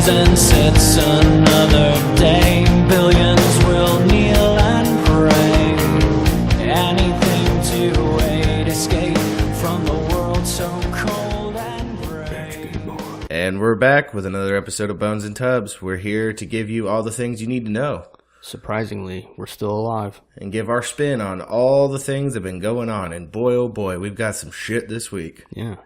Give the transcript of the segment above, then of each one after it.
And sets another day. Billions will kneel and pray. Anything to aid escape from the world so cold and gray. And we're back with another episode of Bones and Tubs. We're here to give you all the things you need to know. Surprisingly, we're still alive. And give our spin on all the things that have been going on. And boy, oh boy, we've got some shit this week. Yeah.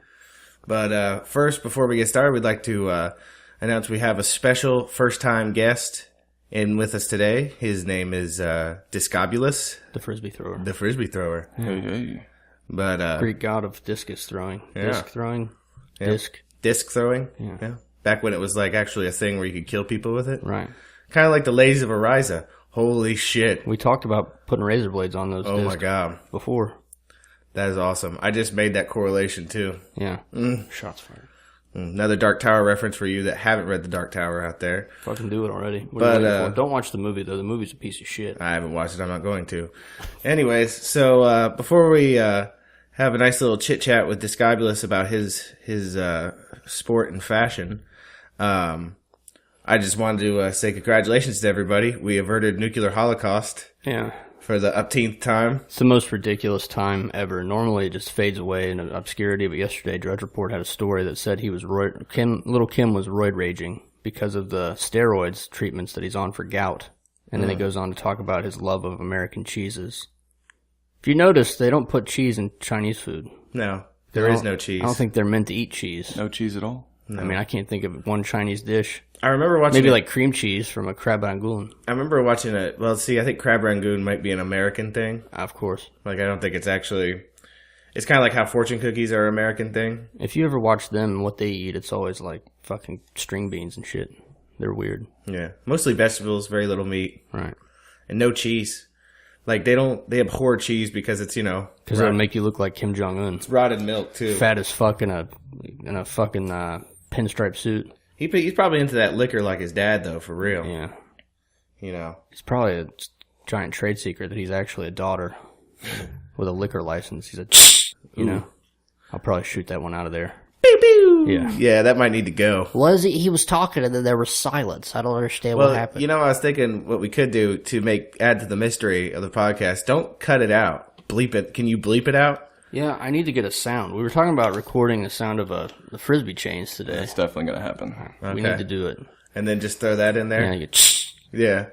But first, before we get started, we'd like to announce we have a special first-time guest in with us today. His name is Discobolus. The Frisby Thrower. The Frisby Thrower. Hey, hey. But Greek god of discus throwing. Yeah. Disc throwing. Yeah. Disc throwing. Yeah. Back when it was like actually a thing where you could kill people with it. Right. Kind of like the Ladies of Ariza. Holy shit. We talked about putting razor blades on those discs my God. before. That is awesome. I just made that correlation too. Yeah. Shots fired. Another Dark Tower reference for you that haven't read The Dark Tower out there. Fucking do it already. What are you waiting for? Don't watch the movie, though. The movie's a piece of shit. I haven't watched it. I'm not going to. Anyways, so before we have a nice little chit-chat with Discobolus about his sport and fashion, I just wanted to say congratulations to everybody. We averted nuclear holocaust. Yeah. For the upteenth time. It's the most ridiculous time ever. Normally it just fades away in obscurity, but yesterday Drudge Report had a story that said he was little Kim was roid raging because of the steroids treatments that he's on for gout. And then he goes on to talk about his love of American cheeses. If you notice, they don't put cheese in Chinese food. No, there is no cheese. I don't think they're meant to eat cheese. No cheese at all? No. I mean, I can't think of one Chinese dish. I remember watching maybe like cream cheese from a crab rangoon. I remember watching it. Well, see, I think crab rangoon might be an American thing. Of course. Like, I don't think it's actually. It's kind of like how fortune cookies are an American thing. If you ever watch them and what they eat, it's always like fucking string beans and shit. They're weird. Yeah, mostly vegetables, very little meat, right, and no cheese. Like they abhor cheese because it's because it'll make you look like Kim Jong Un. It's rotted milk too. Fat as fuck in a fucking pinstripe suit. He's probably into that liquor like his dad, though, for real. Yeah. It's probably a giant trade secret that he's actually a daughter with a liquor license. He's I'll probably shoot that one out of there. Pew, pew. Yeah. Yeah, that might need to go. He was talking and then there was silence. I don't understand what happened. I was thinking what we could do to add to the mystery of the podcast. Don't cut it out. Bleep it. Can you bleep it out? Yeah, I need to get a sound. We were talking about recording the sound of the Frisbee chains today. That's definitely going to happen. Okay. We need to do it. And then just throw that in there? Yeah.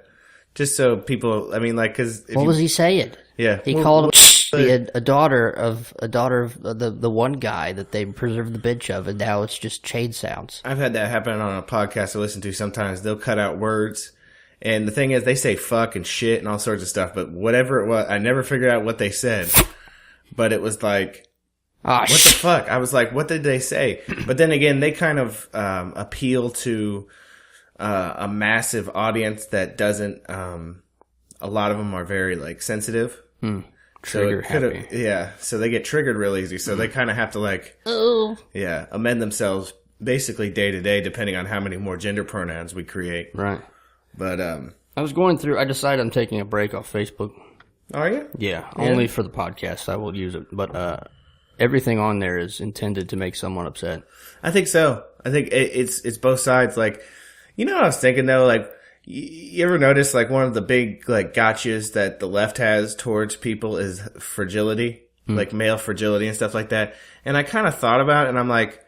Just so people, because... What was he saying? Yeah. He called him a daughter of the one guy that they preserved the bench of, and now it's just chain sounds. I've had that happen on a podcast I listen to sometimes. They'll cut out words. And the thing is, they say fuck and shit and all sorts of stuff, but whatever it was, I never figured out what they said. But it was like, what the fuck? I was like, what did they say? But then again, they kind of appeal to a massive audience that doesn't. A lot of them are very like sensitive, trigger happy. Yeah, so they get triggered real easy. So they kind of have to amend themselves basically day to day, depending on how many more gender pronouns we create. Right. But I was going through. I decided I'm taking a break off Facebook. Are you? Yeah, only for the podcast. I will use it, but everything on there is intended to make someone upset. I think so. I think it's both sides. Like, I was thinking though, like, you ever notice like one of the big like gotchas that the left has towards people is fragility, like male fragility and stuff like that. And I kind of thought about it, and I'm like,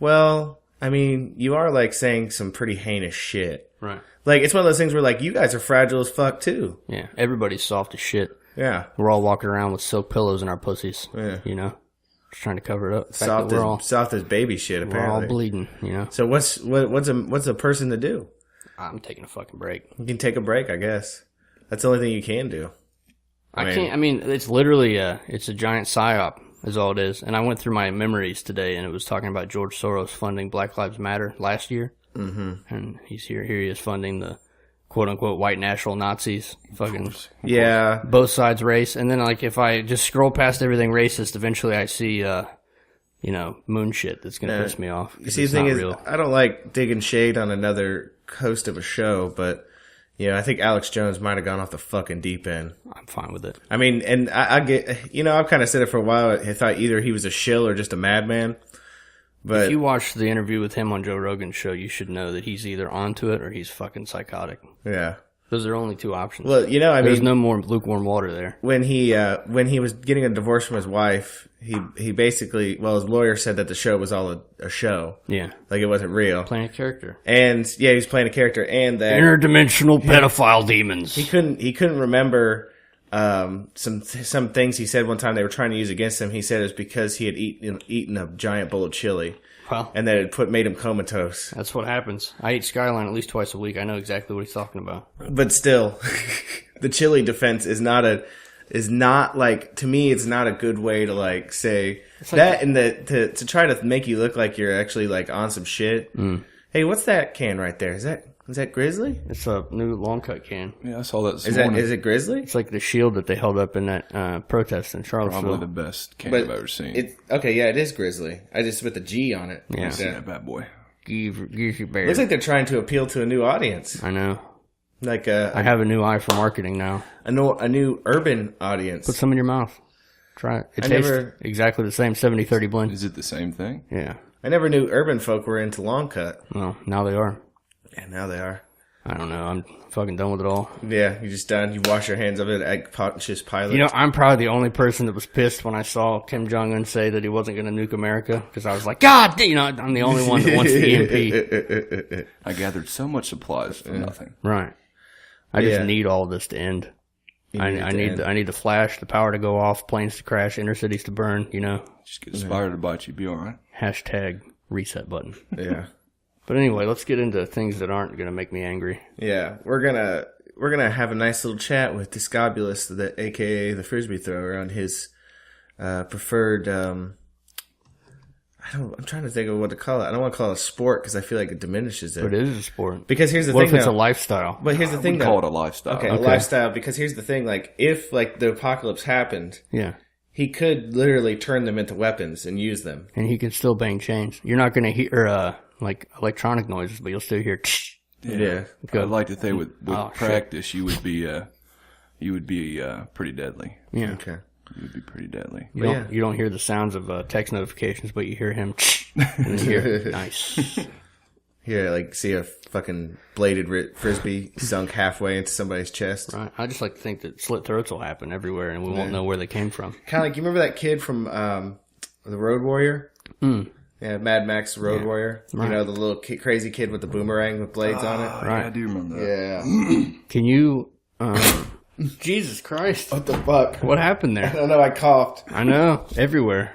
well, you are like saying some pretty heinous shit, right? Like, it's one of those things where, like, you guys are fragile as fuck, too. Yeah, everybody's soft as shit. Yeah. We're all walking around with silk pillows in our pussies, Just trying to cover it up. Soft as baby shit, apparently. We're all bleeding, So what's a person to do? I'm taking a fucking break. You can take a break, I guess. That's the only thing you can do. It's literally it's a giant psyop, is all it is. And I went through my memories today, and it was talking about George Soros funding Black Lives Matter last year. Mm-hmm. And he's here he is funding the quote unquote white national Nazis. Fucking Yeah. both sides race. And then like if I just scroll past everything racist, eventually I see moon shit that's gonna piss me off. You see, the thing is, I don't like digging shade on another host of a show, but I think Alex Jones might have gone off the fucking deep end. I'm fine with it. I mean, and I get, I've kind of said it for a while. I thought either he was a shill or just a madman. But if you watch the interview with him on Joe Rogan's show, you should know that he's either onto it or he's fucking psychotic. Yeah. Those are only two options. Well, there's no more lukewarm water there. When he was getting a divorce from his wife, he basically, his lawyer said that the show was all a show. Yeah. Like it wasn't real. Playing a character. And he was playing a character, and that interdimensional pedophile demons. He couldn't remember some things he said one time they were trying to use against him. He said it was because he had eaten a giant bowl of chili. Well, and that it made him comatose. That's what happens. I eat Skyline at least twice a week. I know exactly what he's talking about. But still, the chili defense is not like, to me, it's not a good way to like say that, and to try to make you look like you're actually like on some shit. Hey, what's that can right there? Is that Grizzly? It's a new long cut can. Yeah, I saw that this morning. Is it Grizzly? It's like the shield that they held up in that protest in Charlottesville. Probably the best can I've ever seen. It is Grizzly. I just with the G on it. Yeah, like that bad boy. Looks like they're trying to appeal to a new audience. I know. Like I have a new eye for marketing now. A new urban audience. Put some in your mouth. Try it. It tastes exactly the same 70-30 blend. Is it the same thing? Yeah. I never knew urban folk were into long cut. Well, now they are. Yeah, now they are. I don't know. I'm fucking done with it all. Yeah, you're just done. You wash your hands of it at Pontius Pilate. I'm probably the only person that was pissed when I saw Kim Jong-un say that he wasn't going to nuke America, because I was like, God, I'm the only one that wants the EMP. I gathered so much supplies for nothing. Right. I just need all of this to end. I need the flash, the power to go off, planes to crash, inner cities to burn, Just get inspired about you, be alright. Hashtag reset button. Yeah. But anyway, let's get into things that aren't going to make me angry. Yeah, we're gonna have a nice little chat with Discobolus, aka the Frisby Thrower, on his preferred. I'm trying to think of what to call it. I don't want to call it a sport because I feel like it diminishes it. But it is a sport. Because here's the what thing. What if it's a lifestyle? But here's the thing. Call it a lifestyle. Okay, a lifestyle. Because here's the thing. Like, if like the apocalypse happened, yeah, he could literally turn them into weapons and use them. And he could still bang chains. You're not going to hear like electronic noises, but you'll still hear. Yeah. I'd like to think with practice, shit. you would be pretty deadly. Yeah. Okay. You would be pretty deadly. You don't hear the sounds of text notifications, but you hear him. And you hear nice. Yeah, like see a fucking bladed frisbee sunk halfway into somebody's chest. Right. I just like to think that slit throats will happen everywhere, and we won't know where they came from. Kind of like, you remember that kid from the Road Warrior? Yeah, Mad Max Road Warrior. Right. The little crazy kid with the boomerang with blades on it. Right. Yeah, I do remember that. Yeah. Can you? Jesus Christ! What the fuck? What happened I there? don't know. I coughed, I know, everywhere.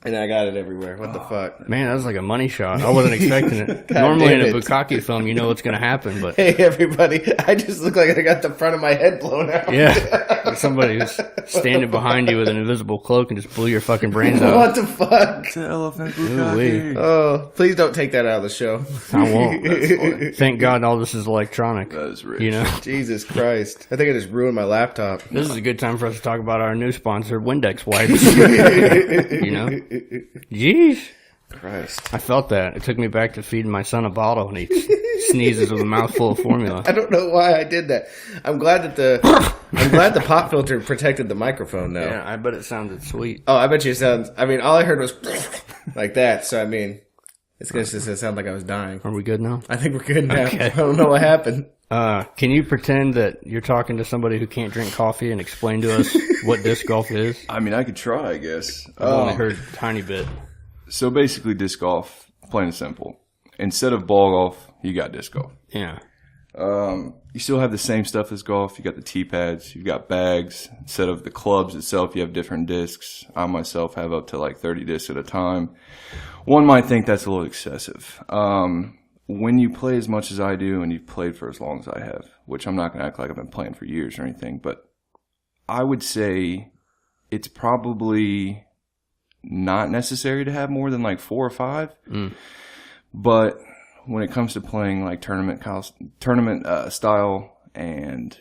and I got it everywhere. What the fuck? Man, that was like a money shot. I wasn't expecting it. Normally in a bukkake film, you know what's going to happen, but Hey, everybody! I just look like I got the front of my head blown out. yeah, like somebody was standing behind you with an invisible cloak and just blew your fucking brains out. What the fuck? It's an elephant Ooh-wee. bukkake. Oh, please don't take that out of the show. I won't. Thank God all this is electronic. That is rich. Jesus Christ! I think I just ruined my laptop. This is a good time for us to talk about our new sponsor, Windex wipes. Jeez. Christ! I felt that. It took me back to feeding my son a bottle, and he sneezes with a mouthful of formula. I don't know why I did that. I'm glad that the pop filter protected the microphone now. Yeah, I bet it sounded sweet. Oh, I bet you it sounds. I mean, all I heard was like that. So I mean, it's gonna just sound like I was dying. Are we good now? I think we're good now. Okay. I don't know what happened. Can you pretend that you're talking to somebody who can't drink coffee and explain to us what disc golf is? I mean, I could try, I guess. I've only heard a tiny bit. So basically, disc golf, plain and simple. Instead of ball golf, you got disc golf. Yeah. You still have the same stuff as golf. You got the tee pads. You've got bags. Instead of the clubs itself, you have different discs. I myself have up to like 30 discs at a time. One might think that's a little excessive. When you play as much as I do, and you've played for as long as I have, which I'm not going to act like I've been playing for years or anything, but I would say it's probably not necessary to have more than like 4 or 5. But when it comes to playing like tournament style and,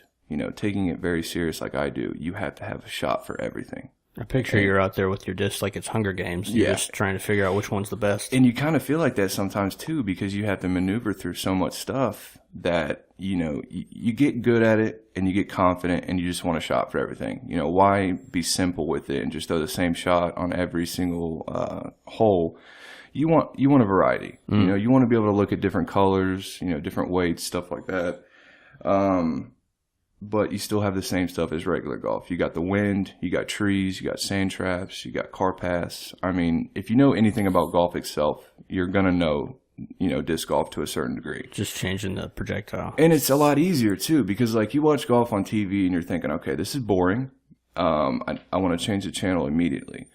taking it very serious like I do, you have to have a shot for everything. I picture you're out there with your disc like it's Hunger Games. You're just trying to figure out which one's the best. And you kind of feel like that sometimes too, because you have to maneuver through so much stuff that, you get good at it and you get confident and you just want a shot for everything. Why be simple with it and just throw the same shot on every single hole? You want a variety. You want to be able to look at different colors, different weights, stuff like that. But you still have the same stuff as regular golf. You got the wind, you got trees, you got sand traps, you got car paths. I mean, if you know anything about golf itself, you're going to know, disc golf to a certain degree. Just changing the projectile. And it's a lot easier too, because like you watch golf on TV and you're thinking, okay, this is boring. I want to change the channel immediately.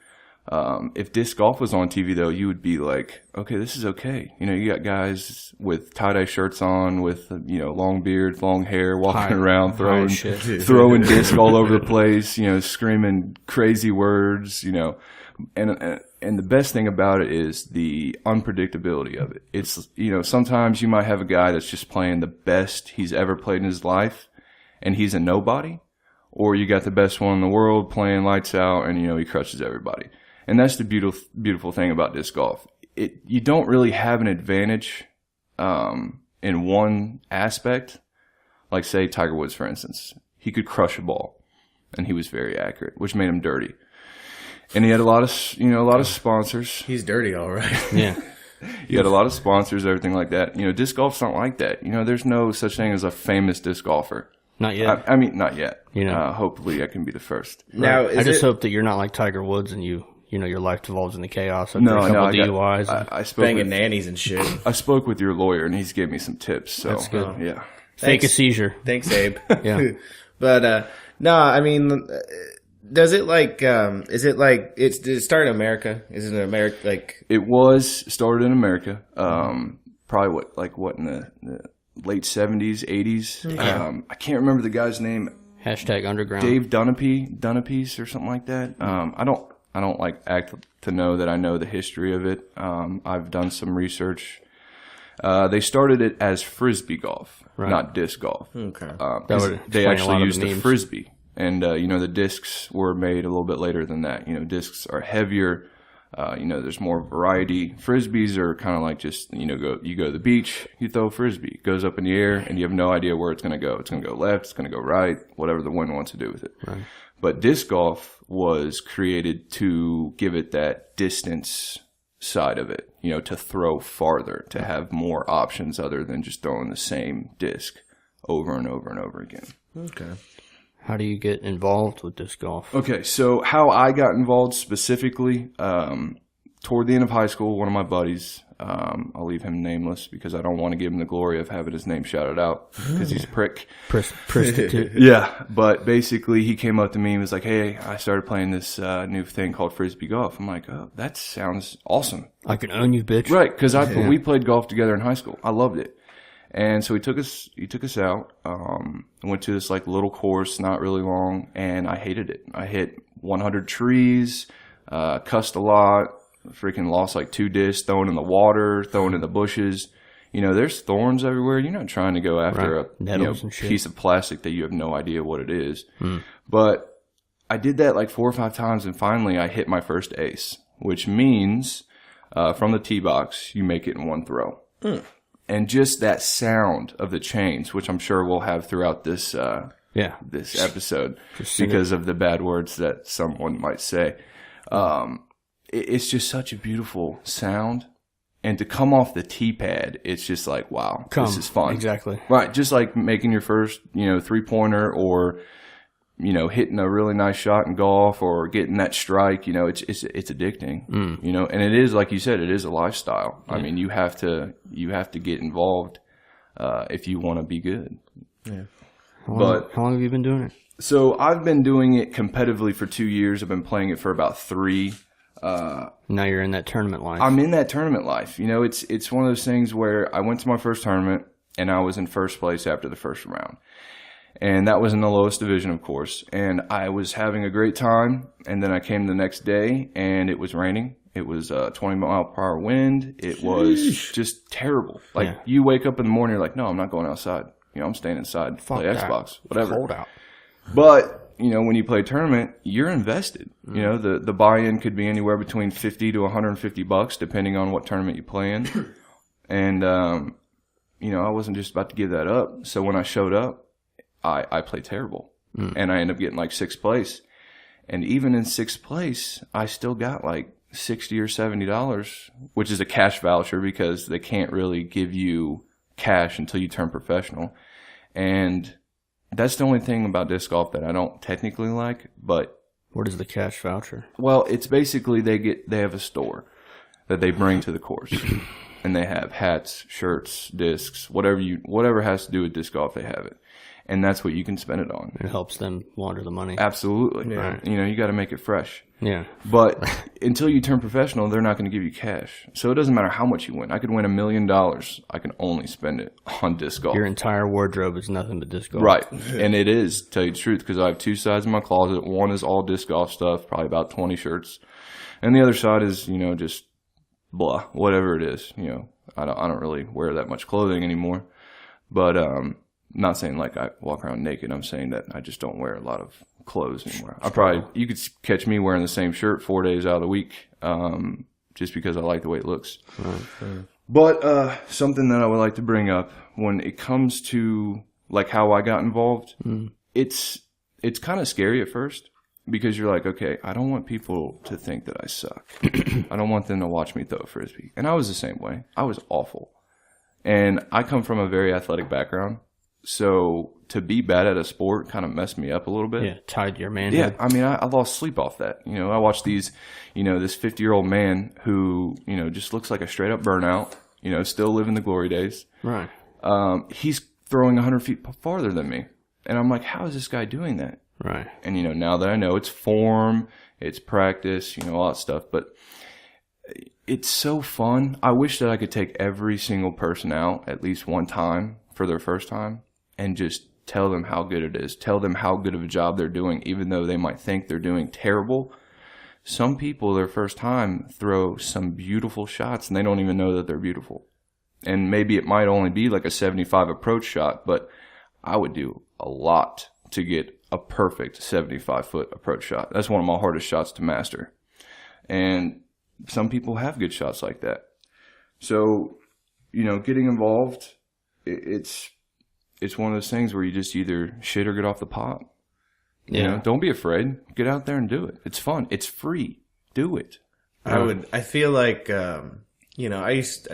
If disc golf was on TV though, you would be like, okay, this is okay. You got guys with tie-dye shirts on with, long beards, long hair, walking around, throwing disc all over the place, screaming crazy words, and the best thing about it is the unpredictability of it. It's, sometimes you might have a guy that's just playing the best he's ever played in his life and he's a nobody, or you got the best one in the world playing lights out and, he crushes everybody. And that's the beautiful thing about disc golf. You don't really have an advantage in one aspect. Like, say, Tiger Woods, for instance. He could crush a ball, and he was very accurate, which made him dirty. And he had a lot of sponsors. He's dirty, all right. Yeah. He had a lot of sponsors, everything like that. Disc golf's not like that. There's no such thing as a famous disc golfer. Not yet. I mean, not yet. Hopefully I can be the first. Now, I just hope that you're not like Tiger Woods and your life devolves into chaos after a couple DUIs. I spoke banging nannies and shit. I spoke with your lawyer, and he's gave me some tips. So, that's good. Yeah. Fake a seizure. Thanks, Abe. Yeah. But, no, I mean, does it like, did it start in America? Is it in America, like? It was started in America. Probably in the late 70s, 80s. Okay. I can't remember the guy's name. Hashtag underground. Dave Dunapies or something like that. I don't act to know that I know the history of it. I've done some research. They started it as Frisbee golf, not disc golf. Okay. They actually used the Frisbee. And, the discs were made a little bit later than that. Discs are heavier. There's more variety. Frisbees are kind of like just, you go to the beach, you throw a Frisbee. It goes up in the air, and you have no idea where it's going to go. It's going to go left, it's going to go right, whatever the wind wants to do with it. Right. But disc golf was created to give it that distance side of it, to throw farther, to have more options other than just throwing the same disc over and over and over again. Okay. How do you get involved with disc golf? Okay, so how I got involved specifically, toward the end of high school, one of my buddies, I'll leave him nameless because I don't want to give him the glory of having his name shouted out because he's a prick. Prostitute. Yeah, but basically he came up to me and was like, hey, I started playing this new thing called Frisbee golf. I'm like, oh, that sounds awesome. I can own you, bitch. Right, because we played golf together in high school. I loved it. And so he took us out, went to this like little course, not really long, and I hated it. I hit 100 trees, cussed a lot, freaking lost like 2 discs, thrown in the water, thrown in the bushes. There's thorns everywhere. You're not trying to go after a piece of plastic that you have no idea what it is. But I did that like 4 or 5 times, and finally I hit my first ace, which means from the tee box, you make it in 1 throw. And just that sound of the chains, which I'm sure we'll have throughout this this episode because of the bad words that someone might say. It's just such a beautiful sound. And to come off the tee pad, it's just like, wow, this is fun. Exactly. Right, just like making your first, 3-pointer or, hitting a really nice shot in golf or getting that strike, it's addicting, and it is, like you said, it is a lifestyle. Yeah. I mean, you have to get involved, if you want to be good. Yeah. How long have you been doing it? So I've been doing it competitively for 2 years. I've been playing it for about 3. Now you're in that tournament life. I'm in that tournament life. It's one of those things where I went to my first tournament and I was in first place after the first round. And that was in the lowest division, of course. And I was having a great time. And then I came the next day, and it was raining. It was a 20-mile-per-hour wind. It was just terrible. Like, you wake up in the morning, you're like, no, I'm not going outside. I'm staying inside, Fuck play that. Xbox, whatever. Cold out. But, when you play a tournament, you're invested. The buy-in could be anywhere between $50 to $150 depending on what tournament you play in. And, I wasn't just about to give that up. So when I showed up, I played terrible. And I ended up getting like 6th place. And even in 6th place, I still got like $60 or $70, which is a cash voucher because they can't really give you cash until you turn professional. And that's the only thing about disc golf that I don't technically like, but What is the cash voucher? well, it's basically they have a store that they bring to the course. And they have hats, shirts, discs, whatever has to do with disc golf, they have it. And that's what you can spend it on. It helps them launder the money. Absolutely. Yeah. You got to make it fresh. Yeah. But until you turn professional, they're not going to give you cash. So it doesn't matter how much you win. I could win $1 million. I can only spend it on disc golf. Your entire wardrobe is nothing but disc golf. Right. And it is, to tell you the truth, because I have 2 sides in my closet. One is all disc golf stuff, probably about 20 shirts. And the other side is, just blah, whatever it is. I don't really wear that much clothing anymore. But not saying like I walk around naked. I'm saying that I just don't wear a lot of clothes anymore. You could catch me wearing the same shirt 4 days out of the week, just because I like the way it looks. Right. But something that I would like to bring up when it comes to like how I got involved, it's kind of scary at first because you're like, okay, I don't want people to think that I suck. I don't want them to watch me throw a Frisbee. And I was the same way. I was awful. And I come from a very athletic background. So to be bad at a sport kind of messed me up a little bit. Yeah, tied to your manhood. Yeah, I lost sleep off that. I watched these, this 50-year-old man who, just looks like a straight up burnout, still living the glory days. Right. He's throwing 100 feet farther than me. And I'm like, how is this guy doing that? Right. And, now that I know it's form, it's practice, all that stuff, but it's so fun. I wish that I could take every single person out at least one time for their first time and just tell them how good it is. Tell them how good of a job they're doing, even though they might think they're doing terrible. Some people, their first time, throw some beautiful shots and they don't even know that they're beautiful. And maybe it might only be like a 75 approach shot, but I would do a lot to get a perfect 75-foot approach shot. That's one of my hardest shots to master. And some people have good shots like that. So, getting involved, it's one of those things where you just either shit or get off the pot. Yeah. Don't be afraid. Get out there and do it. It's fun. It's free. Do it. I feel like, I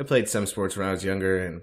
played some sports when I was younger and,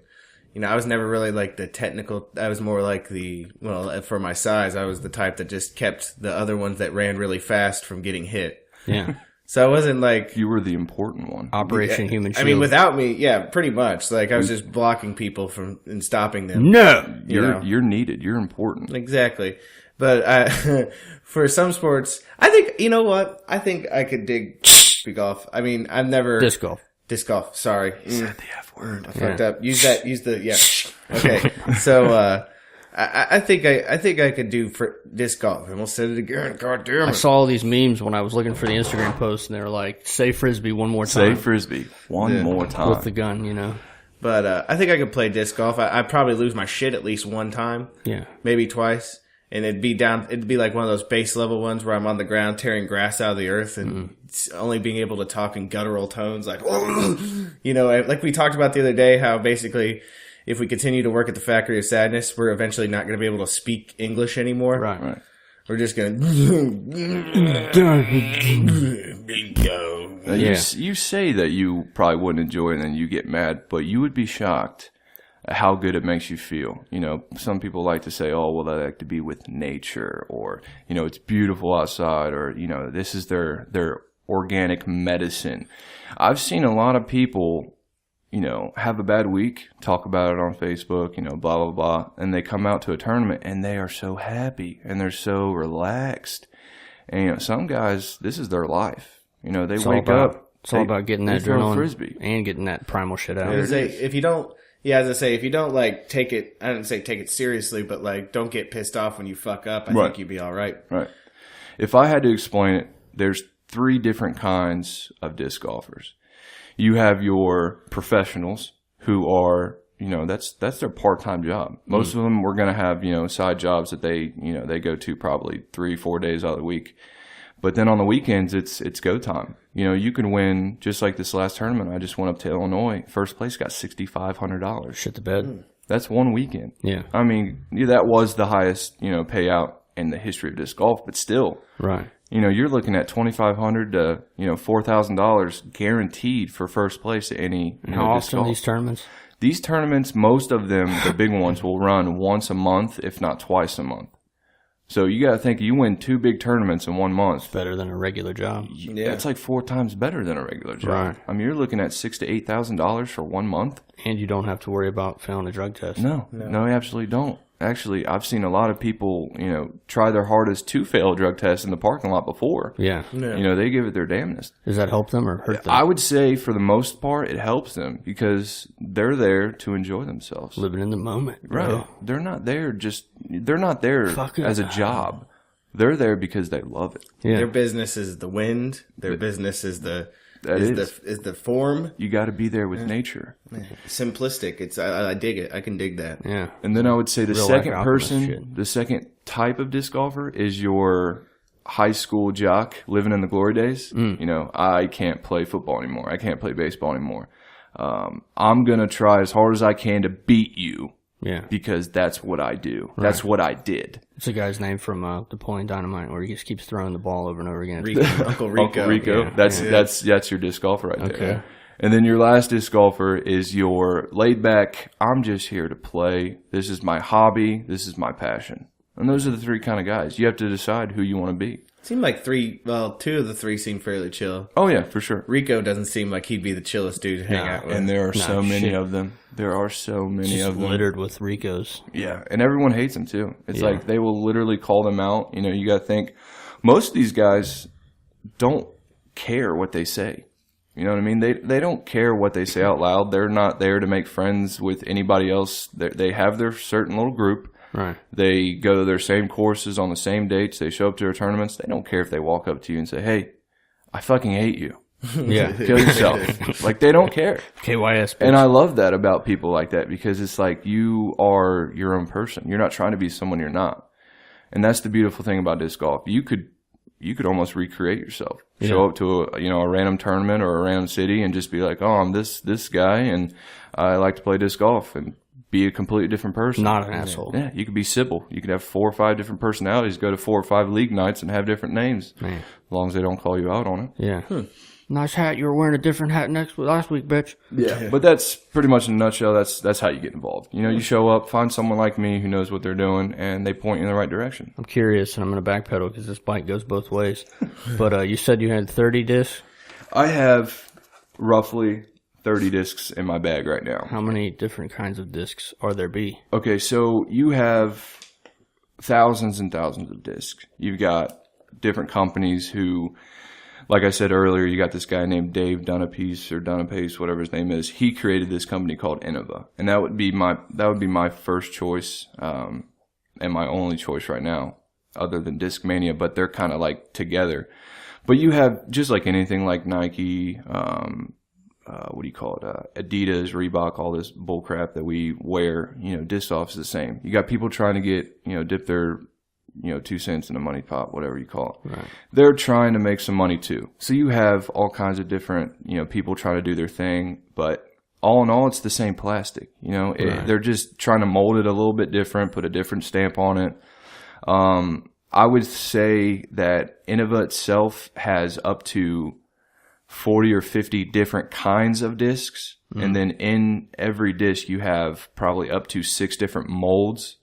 I was never really like the technical. I was more like for my size, I was the type that just kept the other ones that ran really fast from getting hit. Yeah. So I wasn't like You were the important one. Operation Human Shield. I mean, without me, yeah, pretty much. Like I was just blocking people and stopping them. No. You're needed. You're important. Exactly. But for some sports, I think, you know what? I think I could dig golf. I mean, I've never... Disc golf. Disc golf, sorry. Said the F word. I fucked up. Use the, yeah. Okay. So, I think I could do for disc golf. I almost said it again. God damn I it. saw all these memes when I was looking for the Instagram post, and they were like, say Frisbee one more time. Say Frisbee one more time. With the gun, But I think I could play disc golf. I'd probably lose my shit at least one time. Yeah. Maybe twice. And it'd be like one of those base level ones where I'm on the ground tearing grass out of the earth and only being able to talk in guttural tones like, like we talked about the other day, how basically if we continue to work at the Factory of Sadness, we're eventually not going to be able to speak English anymore. Right. We're just going Now, you say that you probably wouldn't enjoy it and then you get mad, but you would be shocked at how good it makes you feel. Some people like to say, oh, well, they like to be with nature, or, it's beautiful outside, or, this is their organic medicine. I've seen a lot of people, have a bad week, talk about it on Facebook, blah, blah, blah, and they come out to a tournament and they are so happy and they're so relaxed. And, some guys, this is their life. They wake up. It's all about getting that throw a adrenaline Frisbee. and getting that primal shit out. if you don't like take it, I didn't say take it seriously, but like don't get pissed off when you fuck up. I think you'd be all right. Right. If I had to explain it, there's 3 different kinds of disc golfers. You have your professionals who are, that's their part-time job. Most of them were going to have, side jobs that they go to probably 3-4 days out of the week. But then on the weekends, it's go time. You can win, just like this last tournament. I just went up to Illinois. First place got $6,500. Shit the bed. That's one weekend. Yeah. I mean, that was the highest, payout in the history of disc golf, but still. Right. You're looking at $2,500 to, $4,000 guaranteed for first place at any, How disc often golf. these tournaments? These tournaments, most of them, the big ones, will run once a month, if not twice a month. So you got to think, you win 2 big tournaments in 1 month. Better than a regular job. Yeah. That's like 4 times better than a regular job. Right. I mean, you're looking at $6,000 to $8,000 for 1 month. And you don't have to worry about failing a drug test. No, you absolutely don't. Actually, I've seen a lot of people, try their hardest to fail a drug test in the parking lot before. Yeah. They give it their damnedest. Does that help them or hurt them? I would say for the most part, it helps them because they're there to enjoy themselves. Living in the moment. Bro. Right. They're not there Fuck as a it. job. They're there because they love it. Yeah. Their business is the wind. Their business is the That is the form. You got to be there with nature. Simplistic. It's I dig it. I can dig that. Yeah. And then I would say the Real second life alchemist person, shit. the second type of disc golfer is your high school jock living in the glory days. I can't play football anymore. I can't play baseball anymore. I'm going to try as hard as I can to beat you Yeah. because that's what I do. That's what I did. It's a guy's name from Napoleon Dynamite where he just keeps throwing the ball over and over again. Uncle Rico. Uncle Rico. Yeah. That's your disc golfer right Okay. there. And then your last disc golfer is your laid back, I'm just here to play. This is my hobby. This is my passion. And those are the 3 kind of guys. You have to decide who you want to be. Seemed like 2 of the 3 seem fairly chill. Oh, yeah, for sure. Rico doesn't seem like he'd be the chillest dude to hang out with. And there are so many shit. of them. There are so many Just of them. littered with Ricos. Yeah, and everyone hates them too. It's Yeah. like they will literally call them out. You got to think, most of these guys don't care what they say. You know what I mean? They don't care what they say out loud. They're not there to make friends with anybody else. They have their certain little group. Right. They go to their same courses on the same dates. They show up to their tournaments. They don't care if they walk up to you and say, "Hey, I fucking hate you. Yeah. Kill yourself." Like, they don't care. KYS. And I love that about people like that because it's like you are your own person. You're not trying to be someone you're not. And that's the beautiful thing about disc golf. You could almost recreate yourself. Yeah. Show up to a random tournament or a random city and just be like, "Oh, I'm this guy and I like to play disc golf," and be a completely different person. Not an asshole. Yeah, you could be Sybil. You could have 4 or 5 different personalities, go to 4 or 5 league nights and have different names. Man. As long as they don't call you out on it. Yeah. Nice hat. You were wearing a different hat last week, bitch. Yeah, but that's pretty much in a nutshell. That's how you get involved. You show up, find someone like me who knows what they're doing, and they point you in the right direction. I'm curious, and I'm going to backpedal because this bike goes both ways. But you said you had 30 discs. I have roughly 30 discs in my bag right now. How many different kinds of discs are there be? Okay, so you have thousands and thousands of discs. You've got different companies who, like I said earlier, you got this guy named Dave Dunapace, whatever his name is. He created this company called Innova, and that would be my first choice, and my only choice right now, other than Discmania. But they're kind of like together. But you have, just like anything, like Nike, Adidas, Reebok, all this bull crap that we wear, disc golf is the same. You got people trying to get, dip their, 2 cents in a money pot, whatever you call it. Right. They're trying to make some money too. So you have all kinds of different, people trying to do their thing, but all in all, it's the same plastic. They're just trying to mold it a little bit different, put a different stamp on it. I would say that Innova itself has up to 40 or 50 different kinds of discs. And then in every disc, you have probably up to 6 different molds.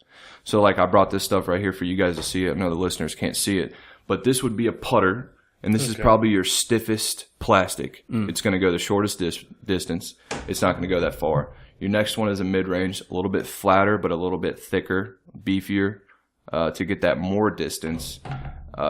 So like I brought this stuff right here for you guys to see it. I know the listeners can't see it, but this would be a putter. And this is probably your stiffest plastic. It's going to go the shortest distance. It's not going to go that far. Your next one is a mid-range, a little bit flatter, but a little bit thicker, beefier, to get that more distance.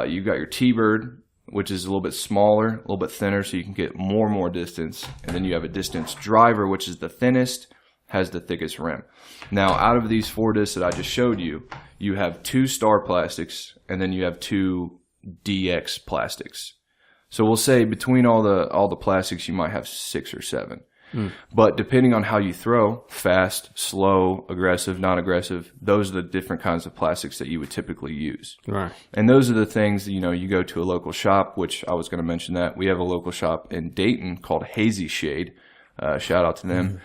You've got your T-Bird, which is a little bit smaller, a little bit thinner, so you can get more distance. And then you have a distance driver, which is the thinnest, has the thickest rim. Now, out of these 4 discs that I just showed you, you have 2 star plastics, and then you have 2 DX plastics. So we'll say between all the plastics, you might have 6 or 7. But depending on how you throw, fast, slow, aggressive, not aggressive, those are the different kinds of plastics that you would typically use. Right. And those are the things that, you go to a local shop, which I was going to mention that. We have a local shop in Dayton called Hazy Shade. Shout out to them.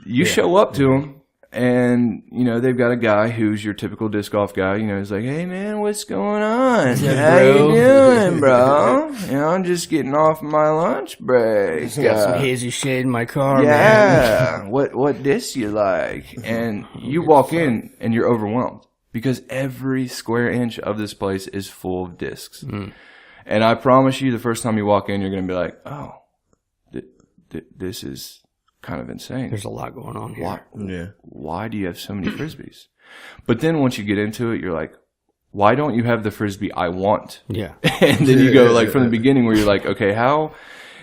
You show up to them. And, they've got a guy who's your typical disc golf guy. He's like, hey, man, what's going on? How you doing, bro? I'm just getting off my lunch break. Got some Hazy Shade in my car, man. Yeah. What disc you like? And you walk in and you're overwhelmed because every square inch of this place is full of discs. And I promise you, the first time you walk in, you're going to be like, oh, this is kind of insane. There's a lot going on here. Why do you have so many Frisbees? But then once you get into it, you're like, why don't you have the Frisbee I want? Yeah. And then you go like from the beginning where you're like, okay, how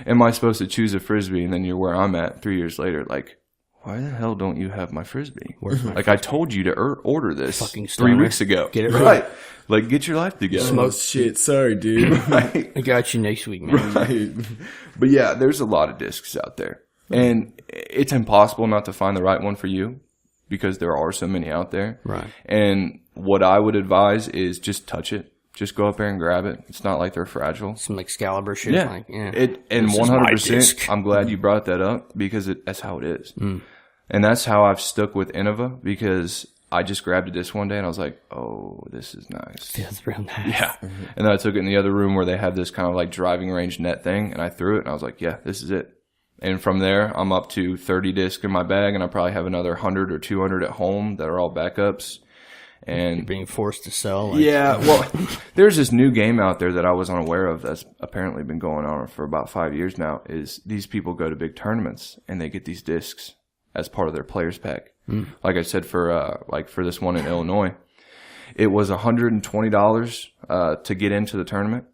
am I supposed to choose a Frisbee? And then you're where I'm at 3 years later. Like, why the hell don't you have my Frisbee? Where's my I told you to order this fucking 3 weeks ago. Get it right. Like, get your life together. Oh, shit. Sorry, dude. Right. I got you next week, man. Right. But yeah, there's a lot of discs out there. And it's impossible not to find the right one for you because there are so many out there. Right. And what I would advise is just touch it. Just go up there and grab it. It's not like they're fragile. Some Excalibur shit. Yeah. Like, yeah. And This is my 100%, disc. I'm glad you brought that up because that's how it is. And that's how I've stuck with Innova because I just grabbed a disc one day and I was like, oh, this is nice. That's real nice. Yeah. And then I took it in the other room where they have this kind of like driving range net thing and I threw it and I was like, yeah, this is it. And from there, I'm up to 30 discs in my bag, and I probably have another 100 or 200 at home that are all backups. And You're being forced to sell. Like, yeah, well, there's this new game out there that I was unaware of that's apparently been going on for about 5 years now, is these people go to big tournaments, and they get these discs as part of their players pack. Like I said, for this one in Illinois, it was $120 to get into the tournament,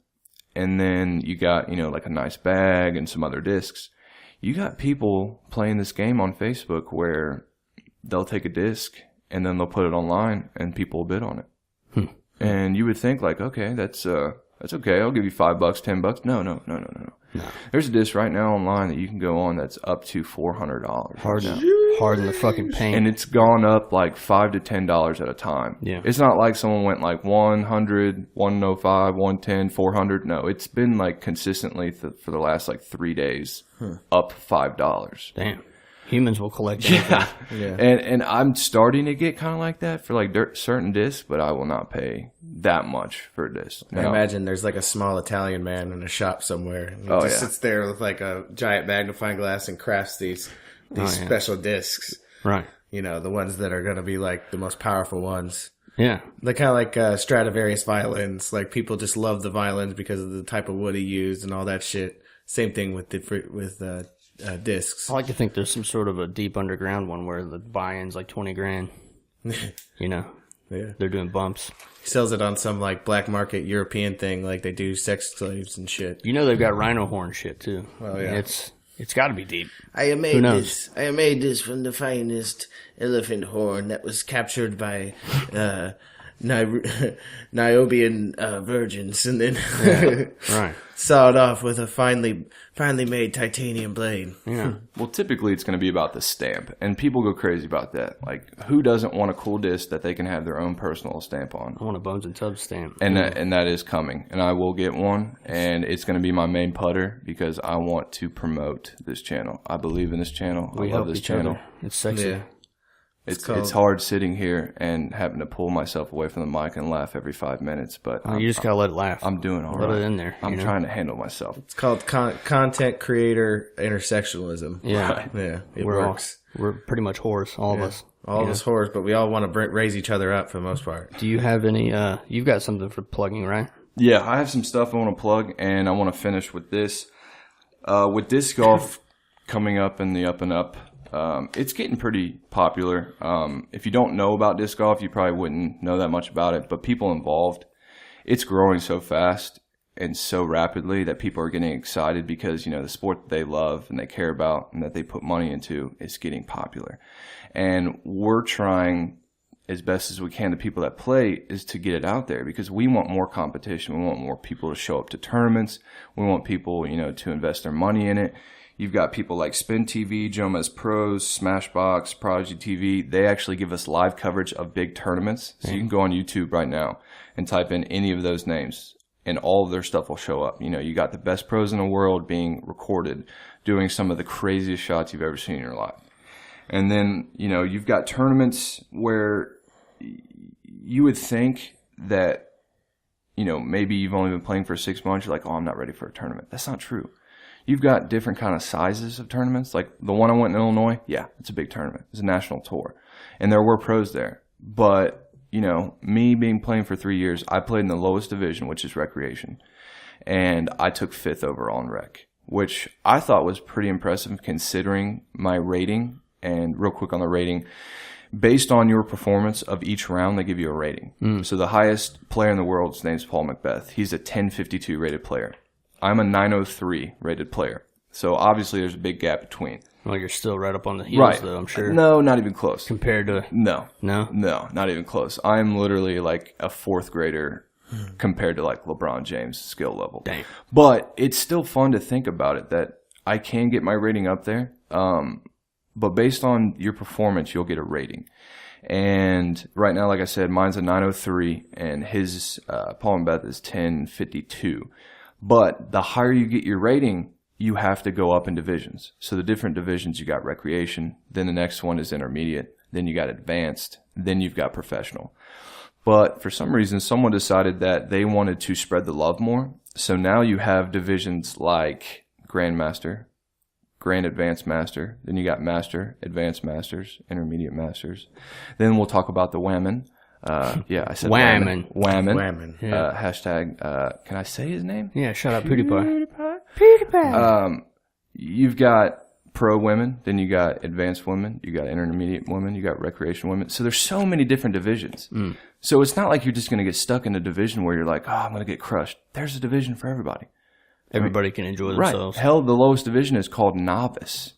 and then you got, like a nice bag and some other discs. You got people playing this game on Facebook where they'll take a disc and then they'll put it online and people will bid on it. And you would think like, okay, that's okay. I'll give you $5, $10. No. There's a disc right now online that you can go on that's up to $400. Hard in the fucking paint. And it's gone up like $5 to $10 at a time. Yeah. It's not like someone went like 100, 105, 110, 400. No, it's been like consistently for the last like 3 days up $5. Damn. Humans will collect anything. Yeah. And I'm starting to get kind of like that for like certain discs, but I will not pay that much for a disc. I imagine there's like a small Italian man in a shop somewhere. And he just sits there with like a giant magnifying glass and crafts these special discs. Right. The ones that are going to be like the most powerful ones. Yeah. They're kind of like Stradivarius violins. Like people just love the violins because of the type of wood he used and all that shit. Same thing with discs. I like to think there's some sort of a deep underground one where the buy-in's like $20,000. Yeah. They're doing bumps. He sells it on some like black market European thing, like they do sex slaves and shit. They've got rhino horn shit too. Well, yeah. It's got to be deep. I have made Who knows? this. I have made this from the finest elephant horn that was captured by Niobian virgins, and then Right. sawed off with a finely made titanium blade. Yeah. Well, typically it's going to be about the stamp, and people go crazy about that. Like, who doesn't want a cool disc that they can have their own personal stamp on? I want a Bones and Tubbs stamp. And that is coming, and I will get one, and it's going to be my main putter because I want to promote this channel. I believe in this channel. We I love help this each channel. other. It's sexy. Yeah. It's hard sitting here and having to pull myself away from the mic and laugh every 5 minutes, but You just gotta let it laugh. I'm doing all right. Let it in there. I'm trying to handle myself. It's called content creator intersectionalism. Yeah. Yeah, it We're works. We're pretty much whores, all of us. All of us whores, but we all want to raise each other up for the most part. Do you have any? You've got something for plugging, right? Yeah, I have some stuff I want to plug, and I want to finish with this. With disc golf coming up in the up and up, it's getting pretty popular. If you don't know about disc golf, you probably wouldn't know that much about it, but people involved, it's growing so fast and so rapidly that people are getting excited because, the sport that they love and they care about and that they put money into is getting popular. And we're trying as best as we can, the people that play, is to get it out there because we want more competition. We want more people to show up to tournaments. We want people, to invest their money in it. You've got people like Spin TV, Jomez Pros, Smashbox, Prodigy TV. They actually give us live coverage of big tournaments. So you can go on YouTube right now and type in any of those names, and all of their stuff will show up. You got the best pros in the world being recorded, doing some of the craziest shots you've ever seen in your life. And then, you've got tournaments where you would think that, maybe you've only been playing for 6 months. You're like, oh, I'm not ready for a tournament. That's not true. You've got different kind of sizes of tournaments. Like the one I went in Illinois, yeah, it's a big tournament. It's a national tour. And there were pros there. But, me playing for 3 years, I played in the lowest division, which is recreation. And I took 5th overall in rec, which I thought was pretty impressive considering my rating. And real quick on the rating, based on your performance of each round, they give you a rating. So the highest player in the world's name is Paul Macbeth. He's a 1052 rated player. I'm a 903 rated player. So obviously there's a big gap between. Well, you're still right up on the heels, though, I'm sure. No, not even close. Compared to... No, No? not even close. I'm literally like a 4th grader compared to like LeBron James' skill level. Dang. But it's still fun to think about it, that I can get my rating up there. But based on your performance, you'll get a rating. And right now, like I said, mine's a 903, and his, Paul and Beth, is 1052. But the higher you get your rating, you have to go up in divisions. So the different divisions, you got recreation, then the next one is intermediate, then you got advanced, then you've got professional. But for some reason, someone decided that they wanted to spread the love more. So now you have divisions like Grandmaster, Grand Advanced Master, then you got Master, Advanced Masters, Intermediate Masters. Then we'll talk about the Whammon. Yeah, I said Whammon. Whammon. Yeah. Hashtag, can I say his name? Yeah, shout out PewDiePie. You've got pro women, then you got advanced women, you got intermediate women, you got recreation women. So there's so many different divisions. So it's not like you're just going to get stuck in a division where you're like, oh, I'm going to get crushed. There's a division for everybody. Everybody can enjoy themselves. Right. Hell, the lowest division is called novice.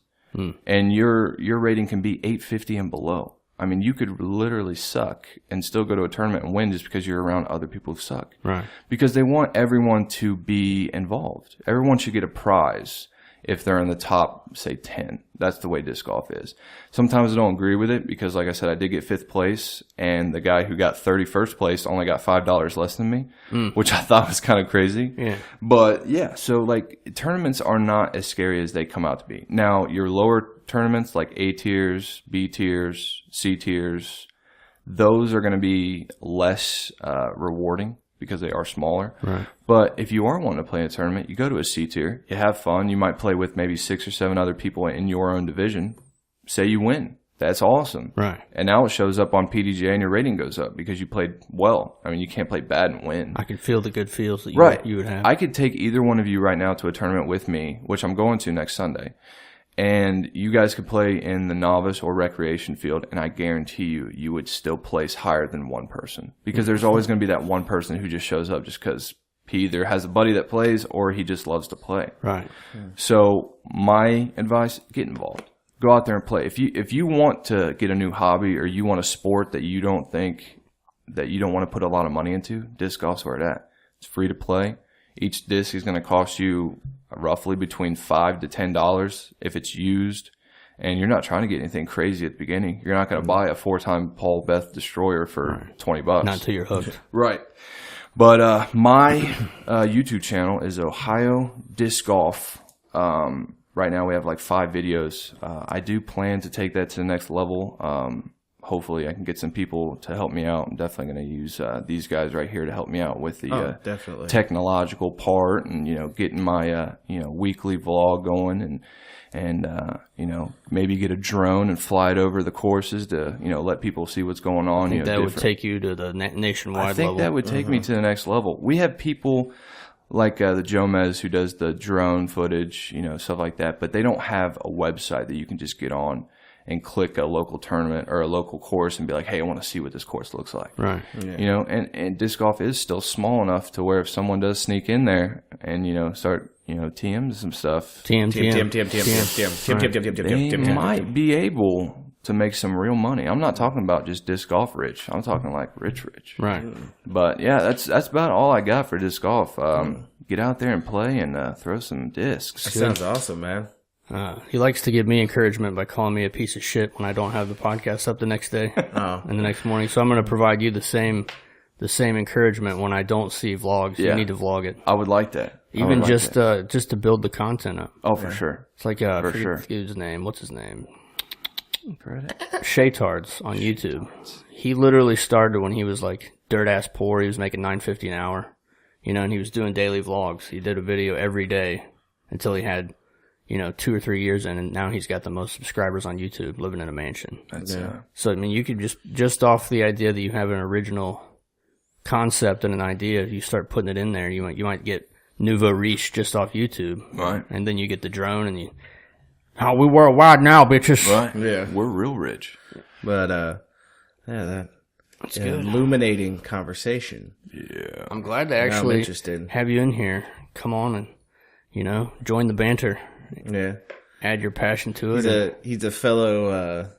And your rating can be 850 and below. I mean, you could literally suck and still go to a tournament and win just because you're around other people who suck. Right. Because they want everyone to be involved. Everyone should get a prize if they're in the top, say, 10. That's the way disc golf is. Sometimes I don't agree with it because, like I said, I did get 5th place, and the guy who got 31st place only got $5 less than me, which I thought was kind of crazy. Yeah. But, yeah, so, like, tournaments are not as scary as they come out to be. Now, your lower tournaments, like A tiers, B tiers, C tiers, those are going to be less rewarding because they are smaller. Right. But if you are wanting to play in a tournament, you go to a C tier, you have fun, you might play with maybe 6 or 7 other people in your own division. Say you win. That's awesome. Right. And now it shows up on PDGA and your rating goes up because you played well. I mean, you can't play bad and win. I can feel the good feels that you would have. I could take either one of you right now to a tournament with me, which I'm going to next Sunday. And you guys could play in the novice or recreation field, and I guarantee you would still place higher than one person. Because there's always going to be that one person who just shows up just because he either has a buddy that plays or he just loves to play. Right. So my advice, get involved. Go out there and play. If you want to get a new hobby or you want a sport that you don't want to put a lot of money into, disc golf's where it's at. It's free to play. Each disc is going to cost you roughly between $5 to $10 if it's used, and you're not trying to get anything crazy at the beginning. You're not going to buy a 4-time Paul Beth Destroyer for $20. Not until you're hooked. Right. But my YouTube channel is Ohio Disc Golf. Right now we have like 5 videos. I do plan to take that to the next level. Hopefully I can get some people to help me out. I'm definitely going to use these guys right here to help me out with the definitely technological part and, getting my, weekly vlog going and maybe get a drone and fly it over the courses to, let people see what's going on. I think that would take you to the nationwide level. I think that would take me to the next level. We have people like the Jomez who does the drone footage, stuff like that, but they don't have a website that you can just get on and click a local tournament or a local course and be like, hey, I want to see what this course looks like. Right. Yeah. And disc golf is still small enough to where if someone does sneak in there and, start, TMs some stuff. TM. They might be able to make some real money. I'm not talking about just disc golf rich. I'm talking like rich. Right. But yeah, that's about all I got for disc golf. Get out there and play and throw some discs. That sounds awesome, man. He likes to give me encouragement by calling me a piece of shit when I don't have the podcast up the next day and the next morning. So I'm going to provide you the same encouragement when I don't see vlogs. Yeah. You need to vlog it. I would like that. Even just to build the content up. Oh, for sure. It's like For sure. His name. What's his name? Shaytards on YouTube. He literally started when he was like dirt ass poor. He was making $9.50 an hour, and he was doing daily vlogs. He did a video every day until he had 2 or 3 years in, and now he's got the most subscribers on YouTube, living in a mansion. So I mean, you could just off the idea that you have an original concept and an idea, you start putting it in there. You might get nouveau riche just off YouTube, right? And then you get the drone, and we worldwide now, bitches. Right? Yeah, we're real rich. But that's good. Illuminating conversation. Yeah, I'm glad to actually have you in here. Come on and join the banter. Yeah, add your passion to it. He's a fellow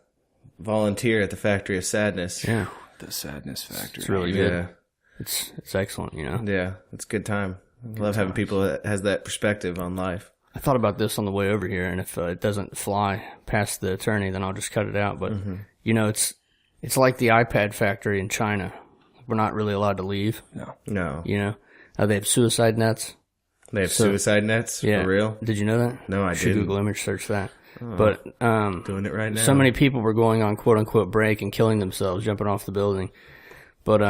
volunteer at the Factory of Sadness. Yeah, the Sadness Factory. It's really good. Yeah. It's excellent. Yeah, it's a good time. I love having people that has that perspective on life. I thought about this on the way over here, and if it doesn't fly past the attorney, then I'll just cut it out. But it's like the iPad factory in China. We're not really allowed to leave. No. They have suicide nets. They have suicide nets? Yeah. For real? Did you know that? No, I should didn't. Google image search that. But doing it right now. So many people were going on quote unquote break and killing themselves, jumping off the building. But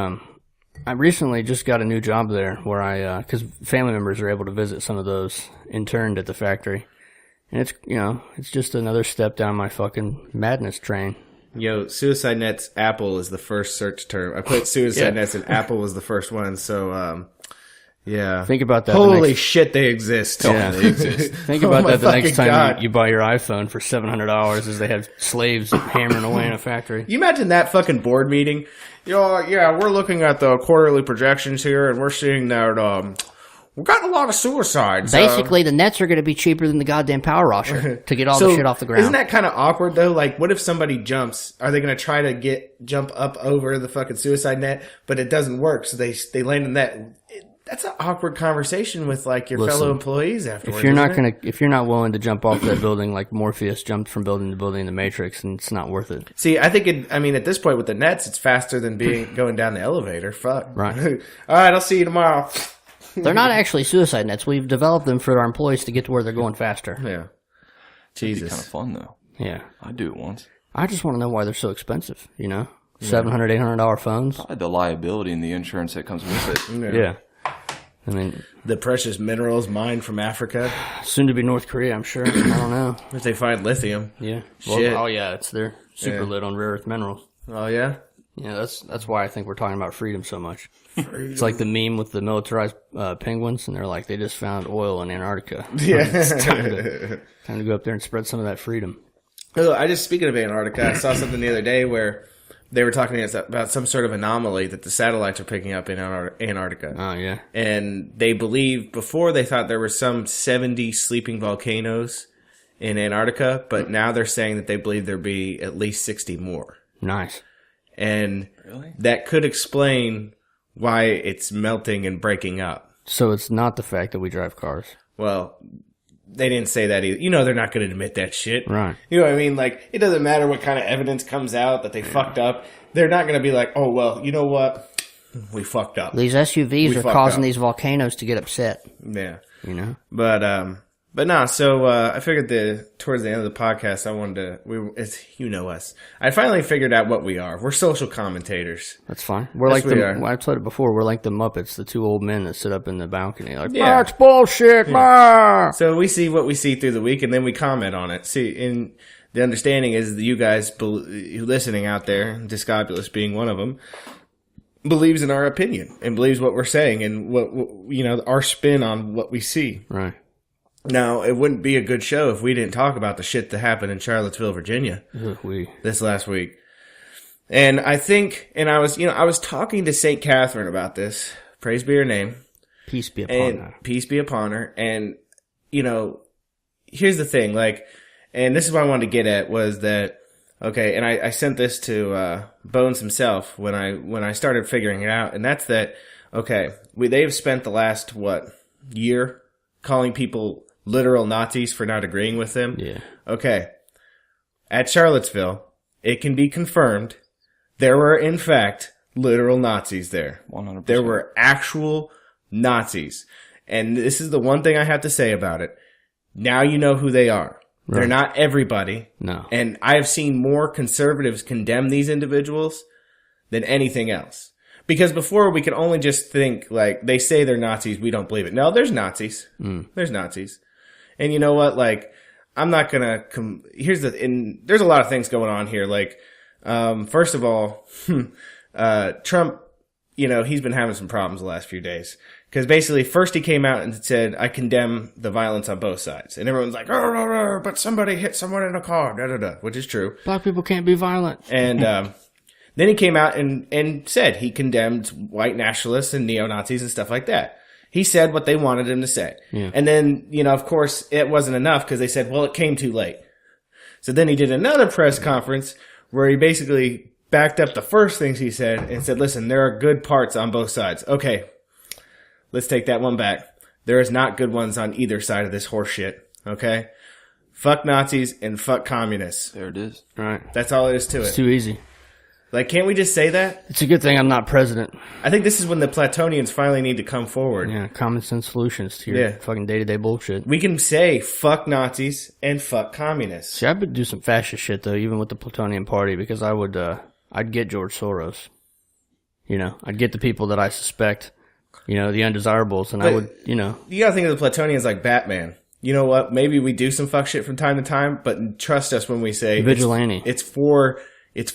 I recently just got a new job there where because family members are able to visit some of those interned at the factory. And it's just another step down my fucking madness train. Yo, suicide nets, Apple is the first search term. I put suicide nets and Apple was the first one. So, yeah. Think about that. Holy shit, they exist. Yeah, they exist. Think about that the next time you buy your iPhone for $700 as they have slaves hammering away in a factory. You imagine that fucking board meeting? Yeah, we're looking at the quarterly projections here, and we're seeing that we've gotten a lot of suicides. Basically, the nets are going to be cheaper than the goddamn power washer to get all the shit off the ground. Isn't that kind of awkward, though? Like, what if somebody jumps? Are they going to try to jump up over the fucking suicide net, but it doesn't work, so they land in that... That's an awkward conversation with like your fellow employees afterwards. If you're not willing to jump off that building like Morpheus jumped from building to building in the Matrix, then it's not worth it. See, I think at this point with the nets, it's faster than going down the elevator. Fuck. Right. All right, I'll see you tomorrow. They're not actually suicide nets. We've developed them for our employees to get to where they're going faster. Yeah. Jesus. Kind of fun though. Yeah. I'd do it once. I just want to know why they're so expensive. $700, $800 phones. Probably the liability and the insurance that comes with it. Yeah. I mean, the precious minerals mined from Africa. Soon to be North Korea, I'm sure. I don't know. If they find lithium. Yeah. Shit. Well, it's they're super lit on rare earth minerals. Oh, yeah? Yeah, that's why I think we're talking about freedom so much. It's like the meme with the militarized penguins, and they're like, they just found oil in Antarctica. Yeah. It's time to go up there and spread some of that freedom. Oh, speaking of Antarctica, I saw something the other day where they were talking about some sort of anomaly that the satellites are picking up in Antarctica. Oh, yeah. And they believe, before they thought there were some 70 sleeping volcanoes in Antarctica, but now they're saying that they believe there'll be at least 60 more. Nice. And that could explain why it's melting and breaking up. So it's not the fact that we drive cars. Well, they didn't say that either. They're not going to admit that shit. Right. You know what I mean? Like, it doesn't matter what kind of evidence comes out that they fucked up. They're not going to be like, oh, well, you know what? We fucked up. These SUVs are causing these volcanoes to get upset. Yeah. But no, so I figured towards the end of the podcast, I wanted to, us. I finally figured out what we are. We're social commentators. That's fine. We're Yes, like I've said it before, we're like the Muppets, the two old men that sit up in the balcony like, it's bullshit, So we see what we see through the week, and then we comment on it. See, and the understanding is that you guys listening out there, Discobolus being one of them, believes in our opinion and believes what we're saying and what our spin on what we see. Right. Now, it wouldn't be a good show if we didn't talk about the shit that happened in Charlottesville, Virginia this last week. And I think, I was talking to St. Catherine about this. Praise be her name. Peace be upon her. Peace be upon her. And, here's the thing, and this is what I wanted to get at was that, okay, and I sent this to Bones himself when I started figuring it out, and that's that, okay, they've spent the last, year calling people literal Nazis for not agreeing with them. Yeah. Okay. At Charlottesville, it can be confirmed there were, in fact, literal Nazis there. 100%. There were actual Nazis. And this is the one thing I have to say about it. Now you know who they are. Right. They're not everybody. No. And I have seen more conservatives condemn these individuals than anything else. Because before we could only just think, like, they say they're Nazis, we don't believe it. No, there's Nazis. There's Nazis. And you know what? Like, I'm not gonna there's a lot of things going on here. Like, first of all, Trump, you know, he's been having some problems the last few days. Because basically, first he came out and said, I condemn the violence on both sides. And everyone's like, oh, but somebody hit someone in a car, which is true. Black people can't be violent. And then he came out and said he condemned white nationalists and neo-Nazis and stuff like that. He said what they wanted him to say. Yeah. And then, you know, of course, it wasn't enough because they said, well, it came too late. So then he did another press conference where he basically backed up the first things he said and said, listen, there are good parts on both sides. Okay. Let's take that one back. There is not good ones on either side of this horse shit. Okay? Fuck Nazis and fuck communists. There it is. All right. That's all it is to it. It's too easy. Like, can't we just say that? It's a good thing I'm not president. I think this is when the Platonians finally need to come forward. Yeah, common sense solutions to your fucking day-to-day bullshit. We can say fuck Nazis and fuck communists. See, I would do some fascist shit, though, even with the Platonian Party, because I would, I'd get George Soros. You know, I'd get the people that I suspect, you know, the undesirables, and I would, you know. You gotta think of the Platonians like Batman. You know what? Maybe we do some fuck shit from time to time, but trust us when we say vigilante. It's for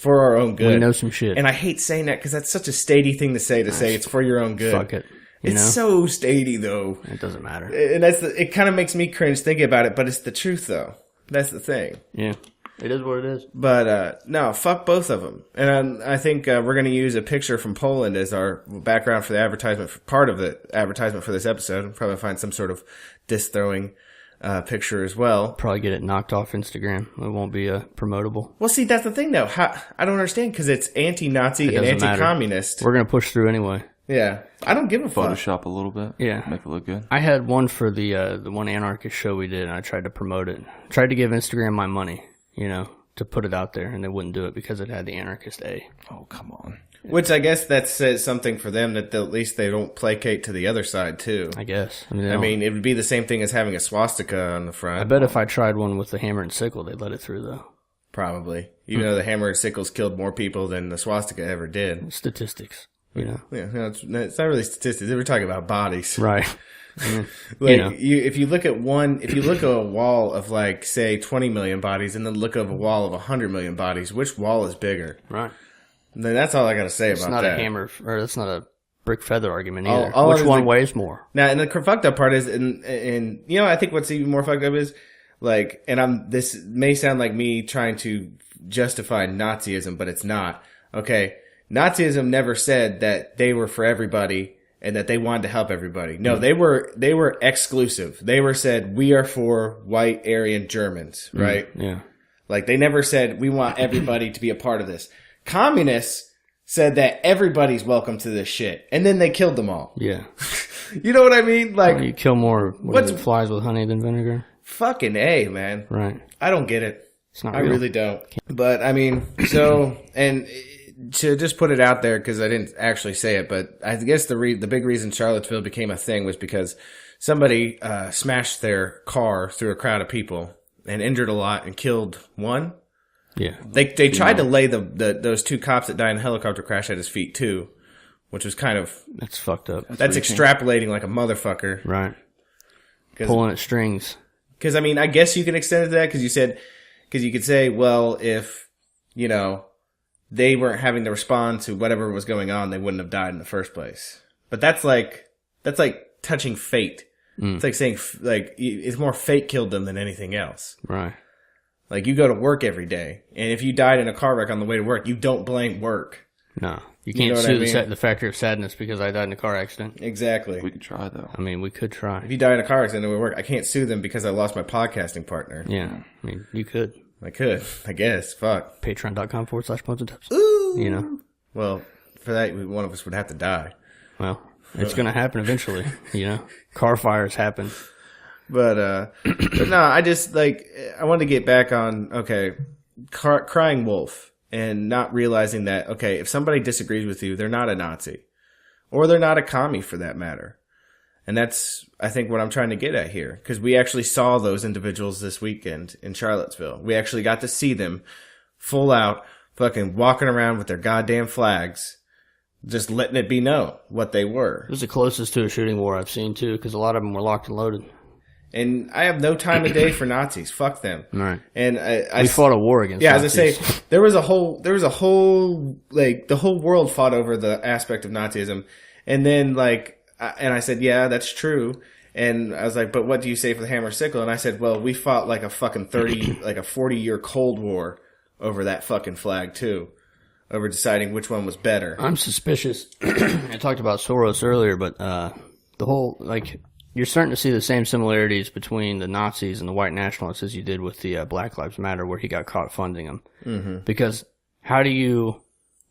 our own good. We know some shit. And I hate saying that because that's such a statey thing to say it's for your own good. Fuck it. It's so statey, though. It doesn't matter. And it kind of makes me cringe thinking about it, but it's the truth, though. That's the thing. Yeah. It is what it is. But, no, fuck both of them. And I think we're going to use a picture from Poland as our background for the advertisement, part of the advertisement for this episode. We'll probably find some sort of disc-throwing picture as well. Probably get it knocked off Instagram. It won't be promotable. Well, see, that's the thing, though. I don't understand, because it's anti-Nazi and anti-communist. We're going to push through anyway. Yeah. I don't give a fuck. Photoshop a little bit. Yeah. Make it look good. I had one for the one anarchist show we did, and I tried to promote it. Tried to give Instagram my money, you know, to put it out there, and they wouldn't do it because it had the anarchist A. Oh, come on. Which I guess that says something for them that at least they don't placate to the other side, too. I guess. I mean, it would be the same thing as having a swastika on the front. I bet if I tried one with the hammer and sickle, they'd let it through, though. Probably. Even though the hammer and sickles killed more people than the swastika ever did. Statistics, you know. Yeah, no, it's not really statistics. We're talking about bodies. Right. Like, you know. If you look at a wall of, like, say, 20 million bodies and then look at a wall of 100 million bodies, which wall is bigger? Right. Then that's all I got to say about that. It's not a hammer, or that's not a brick feather argument either. All which one weighs more? Now, and the fucked up part is, and you know, I think what's even more fucked up is, like, this may sound like me trying to justify Nazism, but it's not. Okay, Nazism never said that they were for everybody and that they wanted to help everybody. No, they were exclusive. They were said, we are for white Aryan Germans, right? Yeah. Like, they never said, we want everybody to be a part of this. Communists said that everybody's welcome to this shit, and then they killed them all. Yeah. You know what I mean? Like, you kill more flies with honey than vinegar? Fucking A, man. Right. I don't get it. It's not I real. really don't. But, I mean, so, and to just put it out there, because I didn't actually say it, but I guess the big reason Charlottesville became a thing was because somebody smashed their car through a crowd of people and injured a lot and killed one. Yeah. They tried to lay those two cops that died in a helicopter crash at his feet, too, which was kind of... That's fucked up. That's extrapolating like a motherfucker. Right. Pulling at strings. Because, I mean, I guess you can extend it to that because you could say, well, if, you know, they weren't having to respond to whatever was going on, they wouldn't have died in the first place. But that's like touching fate. It's like saying, like, it's more fate killed them than anything else. Right. Like, you go to work every day, and if you died in a car wreck on the way to work, you don't blame work. No. You can't sue the factory of sadness because I died in a car accident. Exactly. We could try, though. I mean, we could try. If you die in a car accident at work, I can't sue them because I lost my podcasting partner. Yeah. I mean, you could. I could, I guess. Fuck. Patreon.com/Bones and Tips. Ooh. You know? Well, for that, one of us would have to die. Well, it's going to happen eventually, you know? Car fires happen. But no, I just like I want to get back on crying wolf and not realizing that if somebody disagrees with you, they're not a Nazi or they're not a commie for that matter. And that's, I think, what I'm trying to get at here. Because we actually saw those individuals this weekend in Charlottesville. We actually got to see them full out, fucking walking around with their goddamn flags, just letting it be known what they were. It was the closest to a shooting war I've seen, too, because a lot of them were locked and loaded. And I have no time of day for Nazis. Fuck them. Right. And we fought a war against Nazis. As I say, there was a whole, like, the whole world fought over the aspect of Nazism. And then, like, and I said, yeah, that's true. And I was like, but what do you say for the hammer sickle? And I said, well, we fought like a fucking 40-year Cold War over that fucking flag too, over deciding which one was better. I'm suspicious. I talked about Soros earlier, but the whole, like, you're starting to see the same similarities between the Nazis and the white nationalists as you did with the Black Lives Matter, where he got caught funding them. Mm-hmm. Because how do you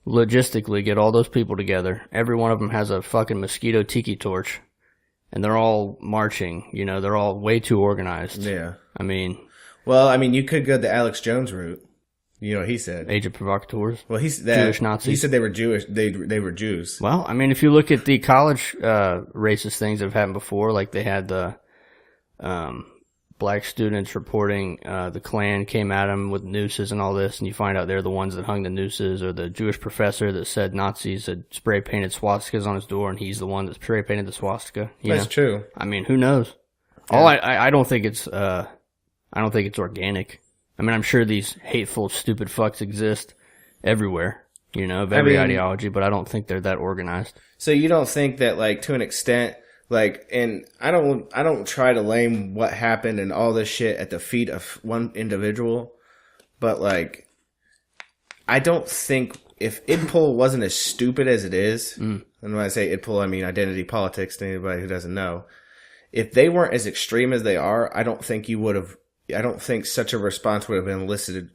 logistically get all those people together? Every one of them has a fucking mosquito tiki torch, and they're all marching. You know, they're all way too organized. Yeah. I mean, you could go the Alex Jones route. You know what he said? Agent provocateurs. Well, Jewish Nazis. He said they were Jewish. They were Jews. Well, I mean, if you look at the college racist things that have happened before, like they had the black students reporting the Klan came at them with nooses and all this, and you find out they're the ones that hung the nooses, or the Jewish professor that said Nazis had spray painted swastikas on his door, and he's the one that spray painted the swastika. That's true. I mean, who knows? Yeah. I don't think it's organic. I mean, I'm sure these hateful, stupid fucks exist everywhere, you know, of every ideology, but I don't think they're that organized. So you don't think that, like, to an extent, like, and I don't try to blame what happened and all this shit at the feet of one individual, but, like, I don't think if IDPOL wasn't as stupid as it is, and when I say IDPOL, I mean identity politics to anybody who doesn't know, if they weren't as extreme as they are, I don't think such a response would have been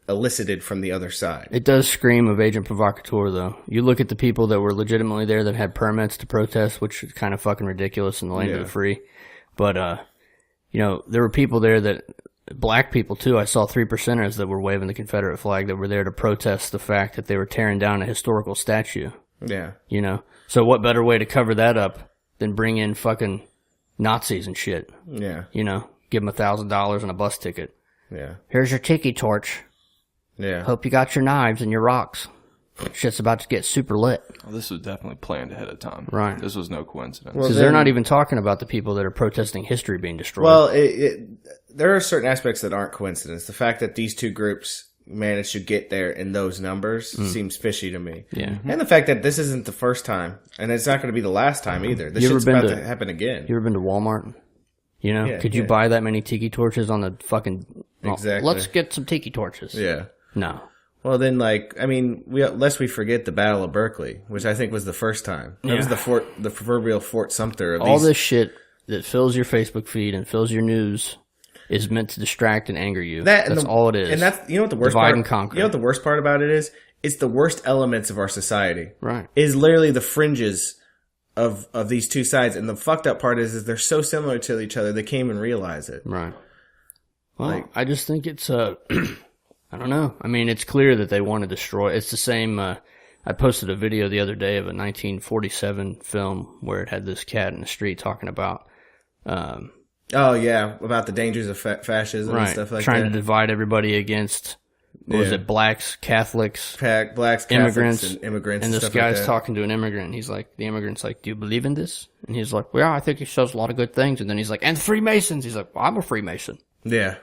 elicited from the other side. It does scream of agent provocateur, though. You look at the people that were legitimately there that had permits to protest, which is kind of fucking ridiculous in the land of the free. But, you know, there were people there that, black people too. I saw 3%ers that were waving the Confederate flag that were there to protest the fact that they were tearing down a historical statue. Yeah. You know? So what better way to cover that up than bring in fucking Nazis and shit? Yeah. You know? Give them $1,000 and a bus ticket. Yeah. Here's your tiki torch. Yeah. Hope you got your knives and your rocks. Shit's about to get super lit. Well, this was definitely planned ahead of time. Right. This was no coincidence. Because they're not even talking about the people that are protesting history being destroyed. Well, there are certain aspects that aren't coincidence. The fact that these two groups managed to get there in those numbers seems fishy to me. Yeah. And the fact that this isn't the first time, and it's not going to be the last time either. This shit's about to happen again. You ever been to Walmart? You know, could you buy that many tiki torches on the fucking... Well, exactly. Let's get some tiki torches. Yeah. No. Well, then, like, I mean, lest we forget the Battle of Berkeley, which I think was the first time. That was the proverbial Fort Sumter of all this shit that fills your Facebook feed and fills your news is meant to distract and anger you. That's all it is. And that's, you know what the worst Divide and conquer. You know what the worst part about it is? It's the worst elements of our society. Right. Is literally the fringes of these two sides, and the fucked up part is they're so similar to each other they can't even realize it. Right. Well, I just think it's I don't know. I mean, it's clear that they want to destroy. It's the same. I posted a video the other day of a 1947 film where it had this cat in the street talking about. Oh yeah, about the dangers of fascism and stuff like trying that. to divide everybody against. What was it? Blacks, Catholics, blacks, immigrants, and immigrants. And this stuff guy's like talking to an immigrant. And he's like, the immigrant's like, "Do you believe in this?" And he's like, "Well, I think he shows a lot of good things." And then he's like, "And Freemasons." He's like, "Well, I'm a Freemason." Yeah.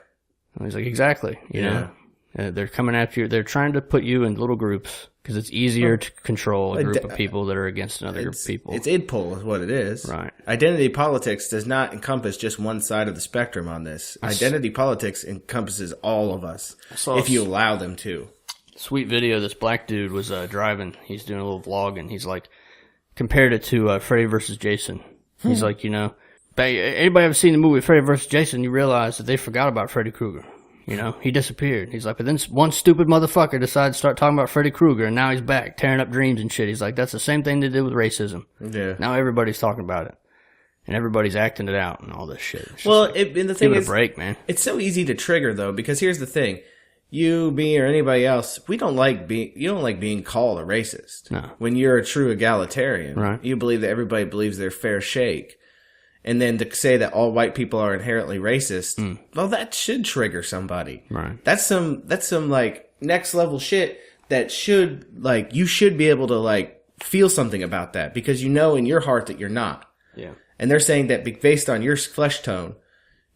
And he's like, "Exactly." You know, they're coming after you. They're trying to put you in little groups because it's easier to control a group of people that are against another group of people. It's IDPOL is what it is. Right. Identity politics does not encompass just one side of the spectrum on this. Identity politics encompasses all of us if you allow them to. Sweet video. This black dude was driving. He's doing a little vlog, and he's like, compared it to Freddy versus Jason. He's like, you know, anybody ever seen the movie Freddy versus Jason? You realize that they forgot about Freddy Krueger. You know, he disappeared. He's like, but then one stupid motherfucker decided to start talking about Freddy Krueger, and now he's back tearing up dreams and shit. He's like, that's the same thing they did with racism. Yeah. Now everybody's talking about it. and everybody's acting it out and all this shit. It's just Well, like, and the give thing it is, a break, man. it's so easy to trigger though, because here's the thing: you, me, or anybody else, you don't like being called a racist. No. When you're a true egalitarian, Right. You believe that everybody believes they're fair shake, and then to say that all white people are inherently racist, well, that should trigger somebody. Right. That's some like next level shit that should you should be able to like feel something about that, because you know in your heart that you're not. Yeah. And they're saying that based on your flesh tone,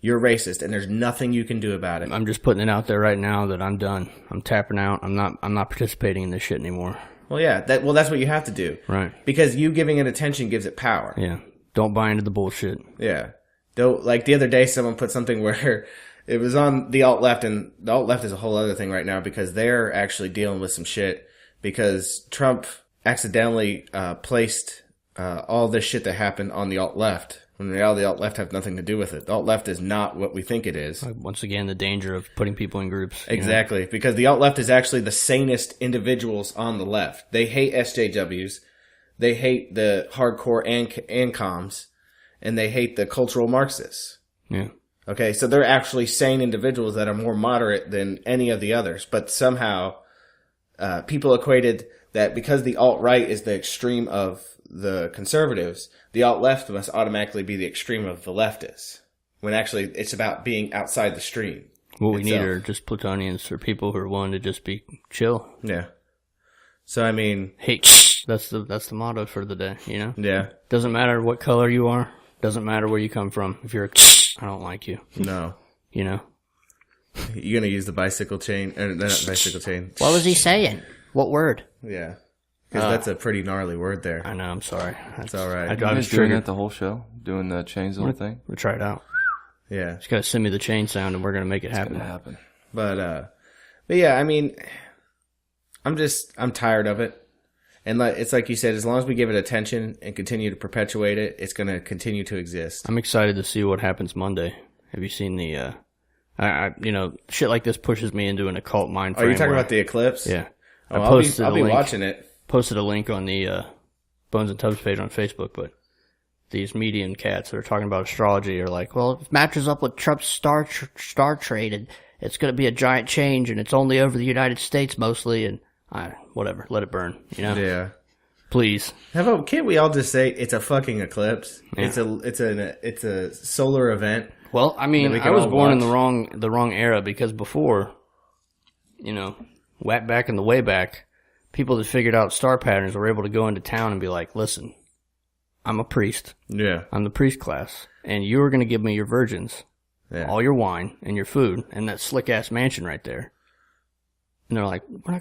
you're racist, and there's nothing you can do about it. I'm just putting it out there right now that I'm done. I'm tapping out. I'm not participating in this shit anymore. Well, yeah, that's what you have to do. Right. Because you giving it attention gives it power. Yeah. Don't buy into the bullshit. Yeah. Don't, like the other day, someone put something where it was on the alt left, and the alt left is a whole other thing right now because they're actually dealing with some shit because Trump accidentally placed all this shit that happened on the alt left. When in reality, the alt left have nothing to do with it. The alt left is not what we think it is. Like, once again, the danger of putting people in groups. Exactly, because the alt left is actually the sanest individuals on the left. They hate SJWs, they hate the hardcore ANCOMs, and they hate the cultural Marxists. Yeah. Okay, so they're actually sane individuals that are more moderate than any of the others. But somehow, people equated that because the alt-right is the extreme of the conservatives, the alt-left must automatically be the extreme of the leftists. When actually, it's about being outside the stream. What we need itself. are just plutonians or people who are willing to just be chill. Yeah. So, I mean, Hey, that's the motto for the day, you know? yeah, Doesn't matter what color you are. Doesn't matter where you come from. If you're a I don't like you, no. you know? You're going to use the bicycle chain, not bicycle chain. What was he saying? What word? Yeah. Because that's a pretty gnarly word there. I know, I'm sorry. It's all right. I You was guys doing triggered. that the whole show? Doing the chains little thing? We'll try it out. Yeah. Just gotta send me the chain sound and we're gonna make it happen. Gonna happen. But yeah, I mean, I'm tired of it. And it's like you said, as long as we give it attention and continue to perpetuate it, it's going to continue to exist. I'm excited to see what happens Monday. Have you seen the, shit like this pushes me into an occult mind frame. Are you talking where- about the eclipse? Yeah. Oh, I posted I'll a be link. watching it. Posted a link on the Bones and Tubs page on Facebook, but these median cats that are talking about astrology are like, well, It matches up with Trump's star trade, and it's going to be a giant change, and it's only over the United States mostly, and whatever, let it burn, you know? Yeah. Please. How about, can't we all just say it's a fucking eclipse? Yeah. It's a solar event. Well, I mean, That we I can was all born in watch. the wrong era because before, back in the way back, people that figured out star patterns were able to go into town and be like, listen, I'm a priest. Yeah. I'm the priest class, and you're going to give me your virgins, Yeah. all your wine and your food, and that slick ass mansion right there. And they're like, we're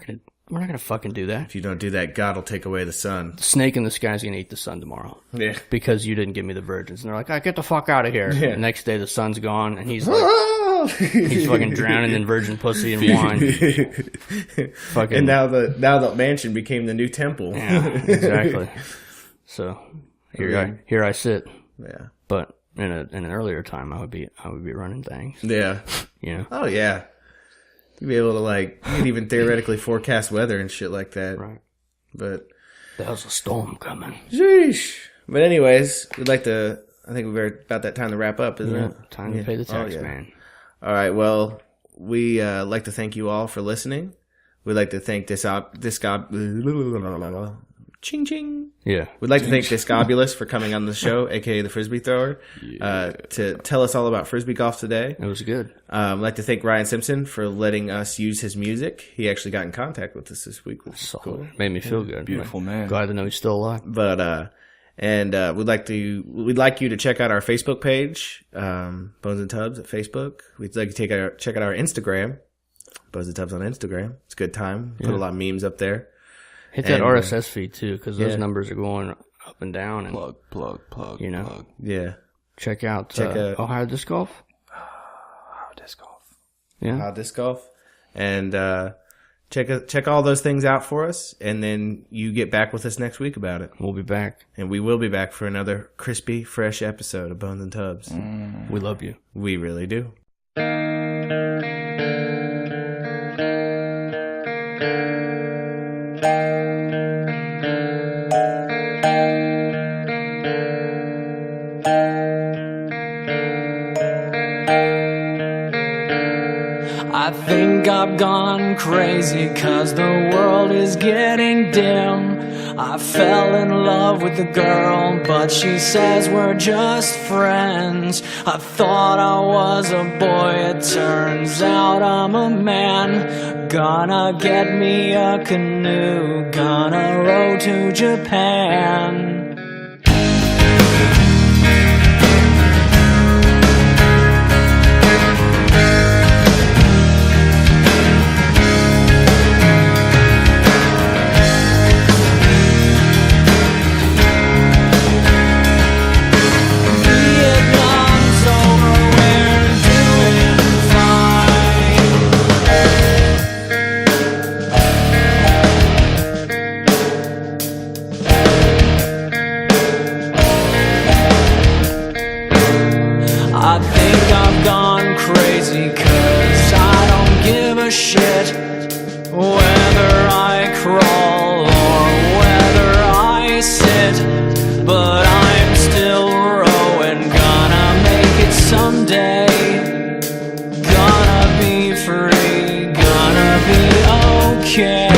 not gonna fucking do that. If you don't do that, God will take away the sun. The snake in the sky's gonna eat the sun tomorrow Yeah. because you didn't give me the virgins. And they're like, get the fuck out of here. Yeah. The next day the sun's gone, and he's like, he's fucking drowning in virgin pussy and wine. Fucking And now the mansion became the new temple. yeah, exactly. So here I sit. Yeah. But in an earlier time, I would be running things. Yeah. You know, Oh yeah. You'd be able to you could even theoretically forecast weather and shit like that. right? But There's a storm coming. sheesh. But anyways, I think we're about that time to wrap up, isn't Yeah, it? time to pay the tax, Oh, yeah. man. All right. Well, we like to thank you all for listening. We'd like to thank Ching ching. Yeah. We'd like to thank Discobolus for coming on the show, aka the Frisby Thrower, to tell us all about Frisbee golf today. It was good. I'd like to thank Ryan Simpson for letting us use his music. He actually got in contact with us this week, which is cool. Made me feel good. Beautiful man. Glad to know he's still alive. But we'd like you to check out our Facebook page, Bones and Tubs at Facebook. We'd like you to check out our Instagram, Bones and Tubs on Instagram. It's a good time. Put a lot of memes up there. Hit that And, RSS feed too, because those yeah. numbers are going up and down. And Plug. You know. Plug. Yeah. check out out- Ohio Disc Golf. Disc golf. Yeah. Disc Golf, and check all those things out for us, and then you get back with us next week about it, We'll be back. and we will be back for another crispy, fresh episode of Bones and Tubs. We love you. We really do. I think I've gone crazy 'cause the world is getting dim. I fell in love with the girl, but she says we're just friends. I thought I was a boy, it turns out I'm a man. Gonna get me a canoe, gonna row to Japan. I think I've gone crazy 'cause I don't give a shit whether I crawl or whether I sit, but I'm still rowing, gonna make it someday, gonna be free, gonna be okay.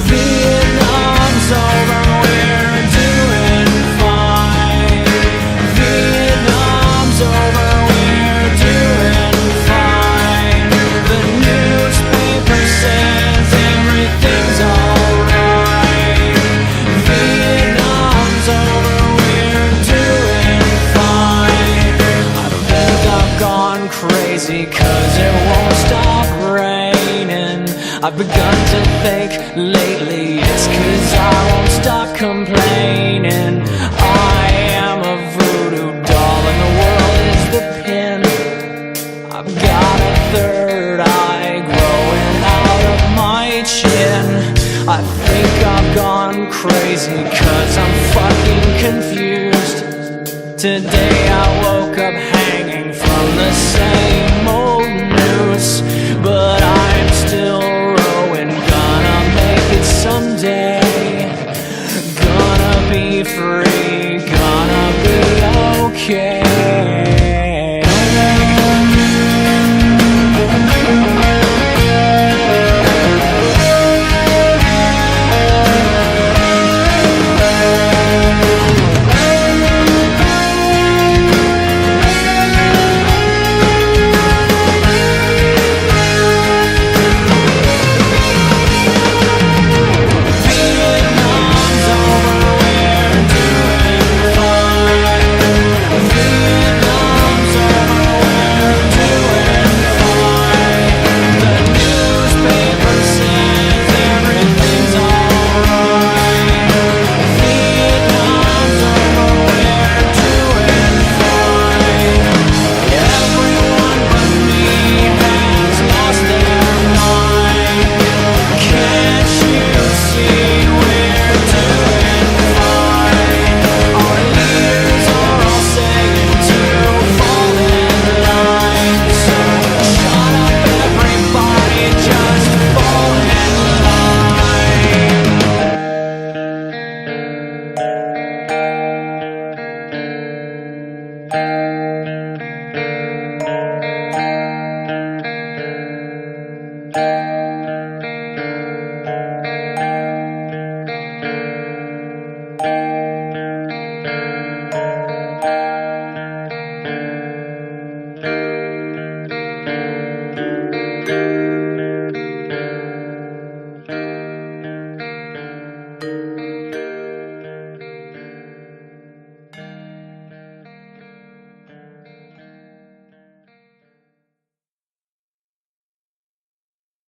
Vietnam's over, we're doing fine. Vietnam's over, we're doing fine. The newspaper says everything's alright. Vietnam's over, we're doing fine. I think I've gone crazy 'cause it won't stop raining. I've begun to think lately it's 'cause I won't stop complaining. I am a voodoo doll and the world is the pin. I've got a third eye growing out of my chin. I think I've gone crazy